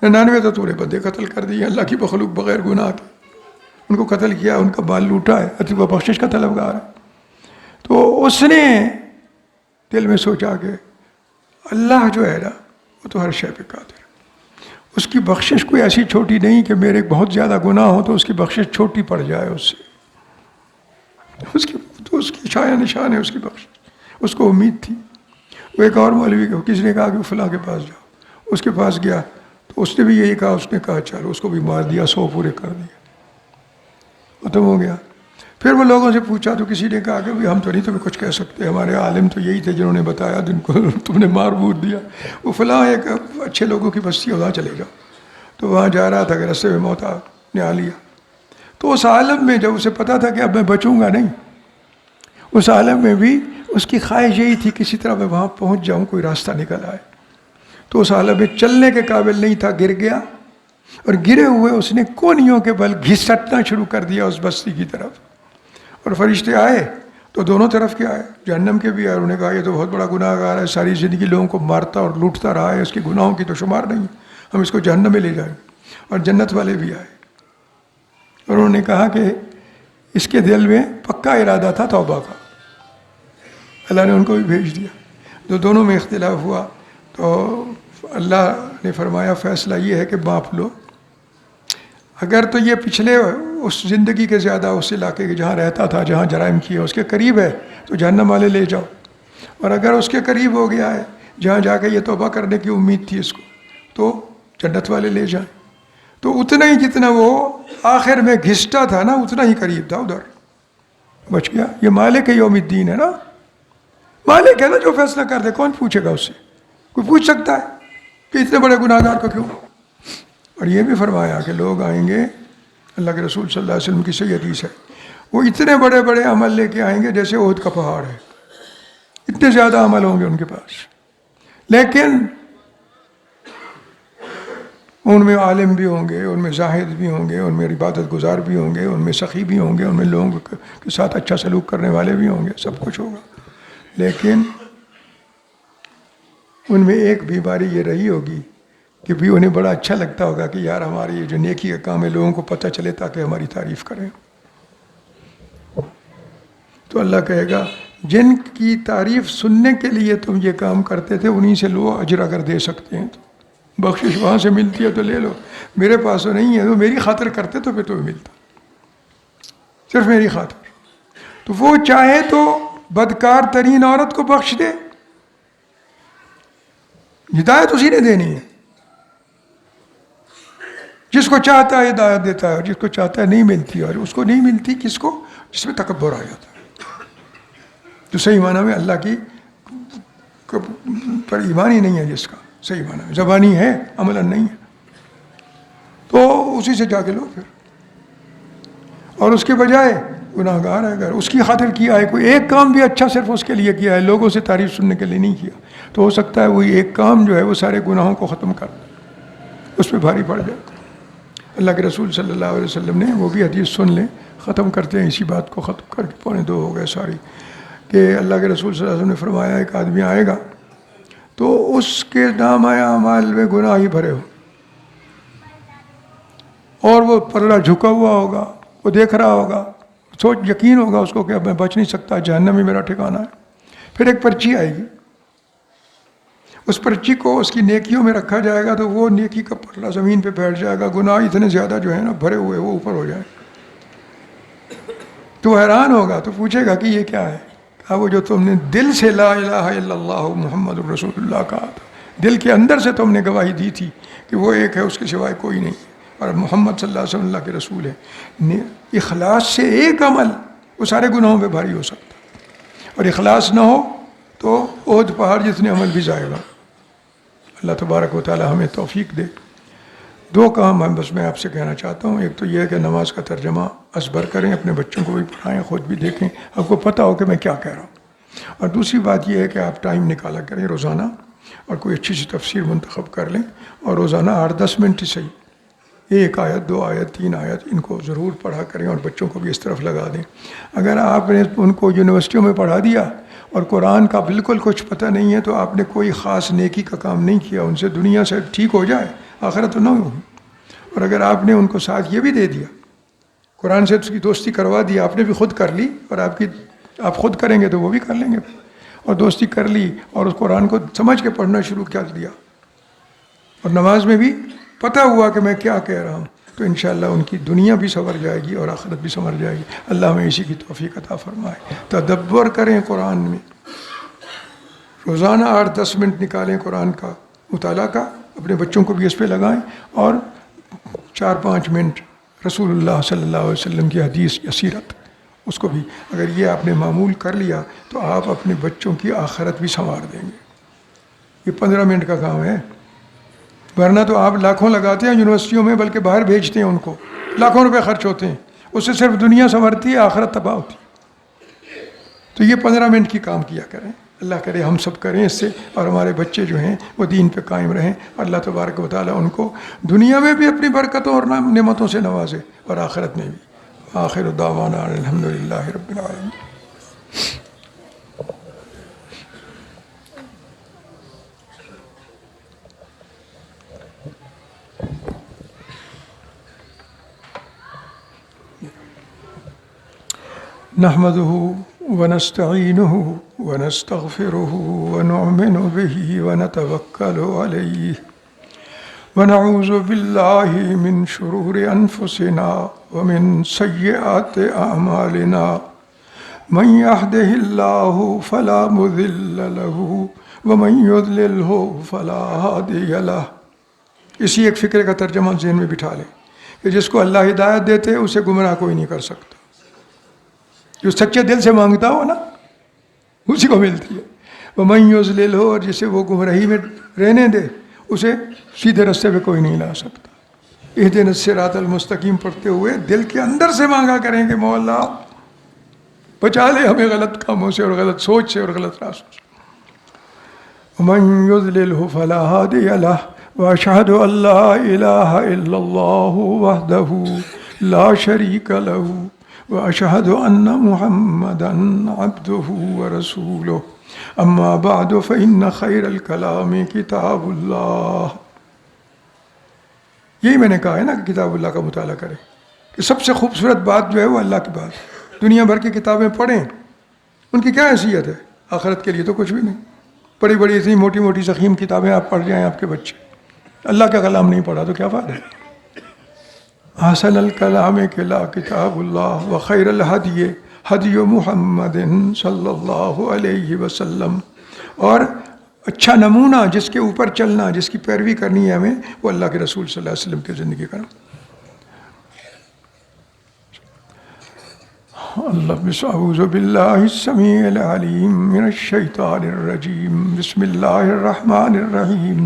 99 تو نے بندے قتل کر دیے اللہ کی مخلوق بغیر گناہ کے، ان کو قتل کیا، ان کا مال لوٹا ہے، وہ بخشش کا طلبگار ہے. تو اس نے دل میں سوچا کہ اللہ جو ہے نا وہ تو ہر شے پہ قادر ہے، اس کی بخشش کوئی ایسی چھوٹی نہیں کہ میرے بہت زیادہ گناہ ہو تو اس کی بخشش چھوٹی پڑ جائے اس سے. اس کی چھایا نشان ہے اس کی بخشش. اس کو امید تھی. وہ ایک اور مولوی کو کسی نے کہا کہ فلاں کے پاس جاؤ. اس کے پاس گیا تو اس نے بھی یہی کہا. اس نے کہا چلو. اس کو بھی مار دیا, 100 پورے کر دیے, ختم ہو گیا. پھر وہ لوگوں سے پوچھا تو کسی نے کہا کہ ہم تو نہیں تمہیں کچھ کہہ سکتے, ہمارے عالم تو یہی تھے جنہوں نے بتایا جن کو تم نے مار مور دیا. وہ فلاں ایک اچھے لوگوں کی بستی ہے, وہاں چلے جاؤ. تو وہاں جا رہا تھا کہ رستے میں موت نے آ لیا. تو اس عالم میں جب اسے پتا تھا کہ اب میں بچوں گا نہیں, اس عالم میں بھی اس کی خواہش یہی تھی کسی طرح میں وہاں پہنچ جاؤں, کوئی راستہ نکل آئے. تو اس عالم میں چلنے کے قابل نہیں تھا, گر گیا. اور گرے ہوئے اس نے کونیوں کے بل گھسٹنا شروع کر دیا اس بستی کی طرف. اور فرشتے آئے تو دونوں طرف کے آئے, جہنم کے بھی آئے. انہوں نے کہا یہ تو بہت بڑا گناہ گار ہے, ساری زندگی لوگوں کو مارتا اور لوٹتا رہا ہے, اس کے گناہوں کی تو شمار نہیں, ہم اس کو جہنم میں لے جائیں. اور جنت والے بھی آئے اور انہوں نے کہا کہ اس کے دل میں پکا ارادہ تھا توبہ کا. اللہ نے ان کو بھی بھیج دیا. جو دونوں میں اختلاف ہوا تو اللہ نے فرمایا فیصلہ یہ ہے کہ معاف لو. اگر تو یہ پچھلے اس زندگی کے زیادہ اس علاقے کے جہاں رہتا تھا, جہاں جرائم کیے, اس کے قریب ہے تو جہنم والے لے جاؤ. اور اگر اس کے قریب ہو گیا ہے جہاں جا کے یہ توبہ کرنے کی امید تھی اس کو, تو جنت والے لے جائیں. تو اتنا ہی جتنا وہ آخر میں گھسٹا تھا نا, اتنا ہی قریب تھا, ادھر بچ گیا. یہ مالک یوم الدین ہے نا, مالک ہے نا جو فیصلہ کر دے. کون پوچھے گا اس سے؟ کوئی پوچھ سکتا ہے کہ اتنے بڑے گناہ گار کو کیوں؟ اور یہ بھی فرمایا کہ لوگ آئیں گے, اللہ کے رسول صلی اللہ علیہ وسلم کی صحیح حدیث ہے, وہ اتنے بڑے بڑے عمل لے کے آئیں گے جیسے احد کا پہاڑ ہے. اتنے زیادہ عمل ہوں گے ان کے پاس, لیکن ان میں عالم بھی ہوں گے, ان میں زاہد بھی ہوں گے, ان میں عبادت گزار بھی ہوں گے, ان میں سخی بھی ہوں گے, ان میں لوگوں کے ساتھ اچھا سلوک کرنے والے بھی ہوں گے, سب کچھ ہوگا. لیکن ان میں ایک بیماری یہ رہی ہوگی کہ بھی انہیں بڑا اچھا لگتا ہوگا کہ یار ہماری یہ جو نیکی کا کام ہے لوگوں کو پتہ چلے تاکہ ہماری تعریف کریں. تو اللہ کہے گا جن کی تعریف سننے کے لیے تم یہ کام کرتے تھے انہی سے لو, اجر اگر دے سکتے ہیں تو بخشش وہاں سے ملتی ہے تو لے لو, میرے پاس تو نہیں ہے. تو میری خاطر کرتے تو پھر تمہیں ملتا, صرف میری خاطر. تو وہ چاہے تو بدکار ترین عورت کو بخش دے, ہدایت اسی نے دینی ہے. جس کو چاہتا ہے ہدایت دیتا ہے, اور جس کو چاہتا ہے نہیں ملتی. اور اس کو نہیں ملتی کس کو؟ جس میں تکبر آ جاتا ہے, جو صحیح معنی میں اللہ کی پر ایمان ہی نہیں ہے, جس کا صحیح معنی میں زبانی ہے عملاً نہیں ہے, تو اسی سے جا کے لو پھر. اور اس کے بجائے گناہ گار ہے, اگر اس کی خاطر کیا ہے کوئی ایک کام بھی اچھا صرف اس کے لیے کیا ہے, لوگوں سے تعریف سننے کے لیے نہیں کیا, تو ہو سکتا ہے وہی ایک کام جو ہے وہ سارے گناہوں کو ختم کر اس پہ بھاری پڑ جائے. اللہ کے رسول صلی اللہ علیہ وسلم نے وہ بھی حدیث سن لیں, ختم کرتے ہیں اسی بات کو, ختم کر کے 2:45 ہو گئے ساری, کہ اللہ کے رسول صلی اللہ علیہ وسلم نے فرمایا ایک آدمی آئے گا تو اس کے نامہ اعمال میں گناہ ہی بھرے ہو, اور وہ پلڑا جھکا ہوا ہوگا, وہ دیکھ رہا ہوگا, سوچ یقین ہوگا اس کو کہ اب میں بچ نہیں سکتا, جہنم میں میرا ٹھکانہ ہے. پھر ایک پرچی آئے گی, اس پرچی کو اس کی نیکیوں میں رکھا جائے گا, تو وہ نیکی کا پلڑا زمین پہ بیٹھ جائے گا, گناہ اتنے زیادہ جو ہے نا بھرے ہوئے وہ اوپر ہو جائے. تو حیران ہوگا, تو پوچھے گا کہ یہ کیا ہے؟ کہا وہ جو تم نے دل سے لا الہ الا اللہ محمد الرسول اللہ کہا تھا, دل کے اندر سے تم نے گواہی دی تھی کہ وہ ایک ہے, اس کے سوائے کوئی نہیں, اور محمد صلی اللہ علیہ وسلم اللہ کے رسول ہے. اخلاص سے ایک عمل وہ سارے گناہوں پہ بھاری ہو سکتا ہے, اور اخلاص نہ ہو تو احد پہاڑ جتنے عمل بھی ضائع. اللہ تبارک و تعالی ہمیں توفیق دے. 2 کام ہم بس میں آپ سے کہنا چاہتا ہوں. ایک تو یہ ہے کہ نماز کا ترجمہ ازبر کریں, اپنے بچوں کو بھی پڑھائیں, خود بھی دیکھیں, آپ کو پتہ ہو کہ میں کیا کہہ رہا ہوں. اور دوسری بات یہ ہے کہ آپ ٹائم نکالا کریں روزانہ, اور کوئی اچھی سی تفسیر منتخب کر لیں, اور روزانہ 8-10 منٹ ہی صحیح, 1 آیت 2 آیت 3 آیت ان کو ضرور پڑھا کریں, اور بچوں کو بھی اس طرف لگا دیں. اگر آپ نے ان کو یونیورسٹیوں میں پڑھا دیا اور قرآن کا بالکل کچھ پتہ نہیں ہے, تو آپ نے کوئی خاص نیکی کا کام نہیں کیا. ان سے دنیا سے ٹھیک ہو جائے, آخرت تو نہ ہو. اور اگر آپ نے ان کو ساتھ یہ بھی دے دیا, قرآن سے اس کی دوستی کروا دی, آپ نے بھی خود کر لی, اور آپ خود کریں گے تو وہ بھی کر لیں گے, اور دوستی کر لی, اور اس قرآن کو سمجھ کے پڑھنا شروع کر دیا, اور نماز میں بھی پتہ ہوا کہ میں کیا کہہ رہا ہوں، تو انشاءاللہ ان کی دنیا بھی سنور جائے گی اور آخرت بھی سنور جائے گی۔ اللہ ہمیں اسی کی توفیق عطا فرمائے۔ تدبر کریں قرآن میں، روزانہ 8-10 منٹ نکالیں قرآن کا مطالعہ کا، اپنے بچوں کو بھی اس پہ لگائیں، اور 4-5 منٹ رسول اللہ صلی اللہ علیہ وسلم کی حدیث یا سیرت، اس کو بھی اگر یہ آپ نے معمول کر لیا تو آپ اپنے بچوں کی آخرت بھی سنوار دیں گے۔ یہ 15 منٹ کا کام ہے، ورنہ تو آپ لاکھوں لگاتے ہیں یونیورسٹیوں میں، بلکہ باہر بھیجتے ہیں ان کو، لاکھوں روپے خرچ ہوتے ہیں، اس سے صرف دنیا سنورتی ہے، آخرت تباہ ہوتی ہے۔ تو یہ 15 منٹ کی کام کیا کریں، اللہ کرے ہم سب کریں اس سے، اور ہمارے بچے جو ہیں وہ دین پہ قائم رہیں، اللہ تبارک و تعالیٰ ان کو دنیا میں بھی اپنی برکتوں اور نعمتوں سے نوازے اور آخرت میں بھی۔ آخر دعوانا الحمدللہ رب العالمین۔ نحمده ونستعينه ونستغفره ونؤمن به ونتوكل عليه ونعوذ بالله من شرور أنفسنا ومن سيئات أعمالنا من يهده الله فلا مضل له ومن يضلله فلا هادي له۔ اسی ایک فکر کا ترجمہ ذہن میں بٹھا لیں کہ جس کو اللہ ہدایت دیتے اسے گمراہ کوئی نہیں کر سکتا۔ جو سچے دل سے مانگتا ہو نا اسی کو ملتی ہے۔ وَمَن يُضْلِلْ ہو، اور جسے وہ گمراہی میں رہنے دے اسے سیدھے راستے پہ کوئی نہیں لا سکتا۔ اہدنا الصراط المستقیم پڑھتے ہوئے دل کے اندر سے مانگا کریں کہ مولا بچا لے ہمیں غلط کاموں سے اور غلط سوچ سے اور غلط راستوں سے۔ وَمَن يُضْلِلْهُ فَلَا هَادِيَ لَهُ وَأَشْهَدُ أَن لَّا إِلَٰهَ إِلَّا اللَّهُ وَحْدَهُ لَا شَرِيكَ لَهُ وأشهد أن محمدًا عبده ورسوله أما بعد فإن خير الكلام كتاب الله۔ یہی میں نے کہا ہے نا کہ کتاب اللہ کا مطالعہ کریں، کہ سب سے خوبصورت بات جو ہے وہ اللہ کی بات۔ دنیا بھر کی کتابیں پڑھیں، ان کی کیا حیثیت ہے؟ آخرت کے لیے تو کچھ بھی نہیں۔ بڑی بڑی اتنی موٹی موٹی ضخیم کتابیں آپ پڑھ جائیں، آپ کے بچے اللہ کا کلام نہیں پڑھا تو کیا فائدہ ہے؟ احسن الکلام کلا کتاب اللہ وخیر الہدی ہدی محمد صلی اللہ علیہ وسلم، اور اچھا نمونہ جس کے اوپر چلنا، جس کی پیروی کرنی ہے ہمیں، وہ اللہ کے رسول صلی اللہ علیہ وسلم کی زندگی کا۔ اعوذ باللہ السمیع العلیم من الشیطان الرجیم، بسم اللہ الرحمن الرحیم۔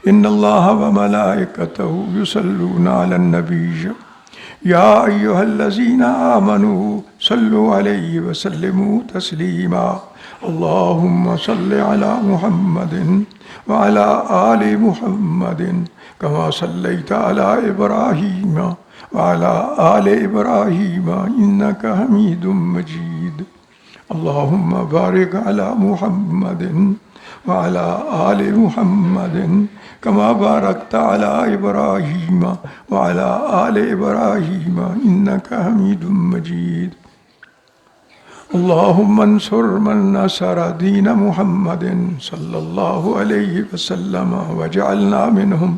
ان اللہ وملائکتہ یصلون علی النبی یا ایہا الذین آمنوا صلوا علیہ وسلموا تسلیما۔ اللہم صل علی محمد وعلی آل محمد کما صلیت علی ابراہیم وعلی آل ابراہیم انک حمید مجید۔ اللہم بارک علی محمد وعلی آل محمد کما بارکت علی ابراہیم وعلی آل ابراہیم انک حمید مجید۔ اللہم انصر من نصر دین محمد صلی اللہ علیہ وسلم وجعلنا منہم،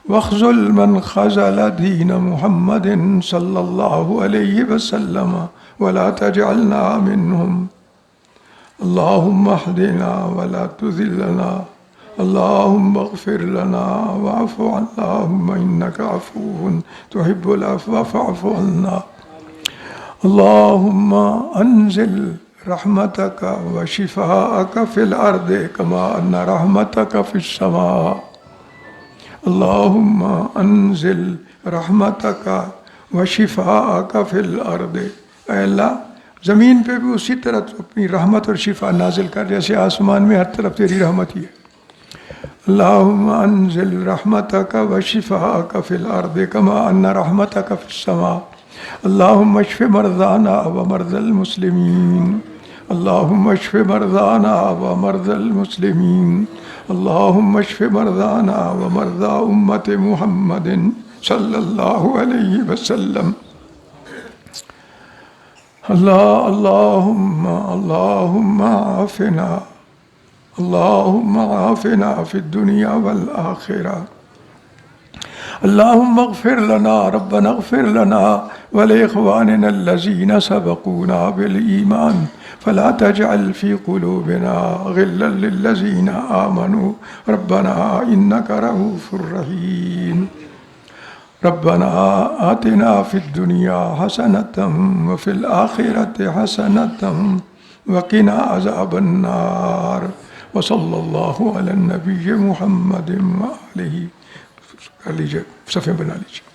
واخذل من خذل دین محمد صلی اللہ علیہ وسلم ولا تجعلنا منہم۔ اللہم اہدنا ولا تضلنا، اللہم اغفر لنا واعف عنا، اللہم انک عفو تحب العفو فاعف عنا۔ اللہم انزل رحمتک وشفاءک فی الارض کما ان رحمتک فی السماء۔ اللہم انزل رحمتک وشفاءک فی الارض، اے اللہ زمین پہ بھی اسی طرح تو اپنی رحمت اور شفا نازل کر جیسے آسمان میں ہر طرف تیری رحمت ہی ہے۔ اللہم انزل رحمتک وشفاءک فی الارض کما ان رحمتک فی السماء۔ اللہم اشف مرضانا ومرضى المسلمین، اللہم اشف مرضانا ومرضى المسلمین، اللہم اشف مرضانا ومرضى امت محمد صلی اللہ علیہ وسلم۔ اللہم عافنا، اللہم عافنا فی الدنیا والآخرہ، اللهم اغفر لنا ربنا اغفر لنا ولإخواننا الذين سبقونا بالإيمان فلا تجعل في قلوبنا غلا للذين آمنوا ربنا إنك رؤوف رحيم ربنا آتنا في الدنيا حسنة وفي الآخرة حسنة وقنا عذاب النار وصلى الله على النبي محمد وآله. کر لیجیے، صفحے بنا لیجیے.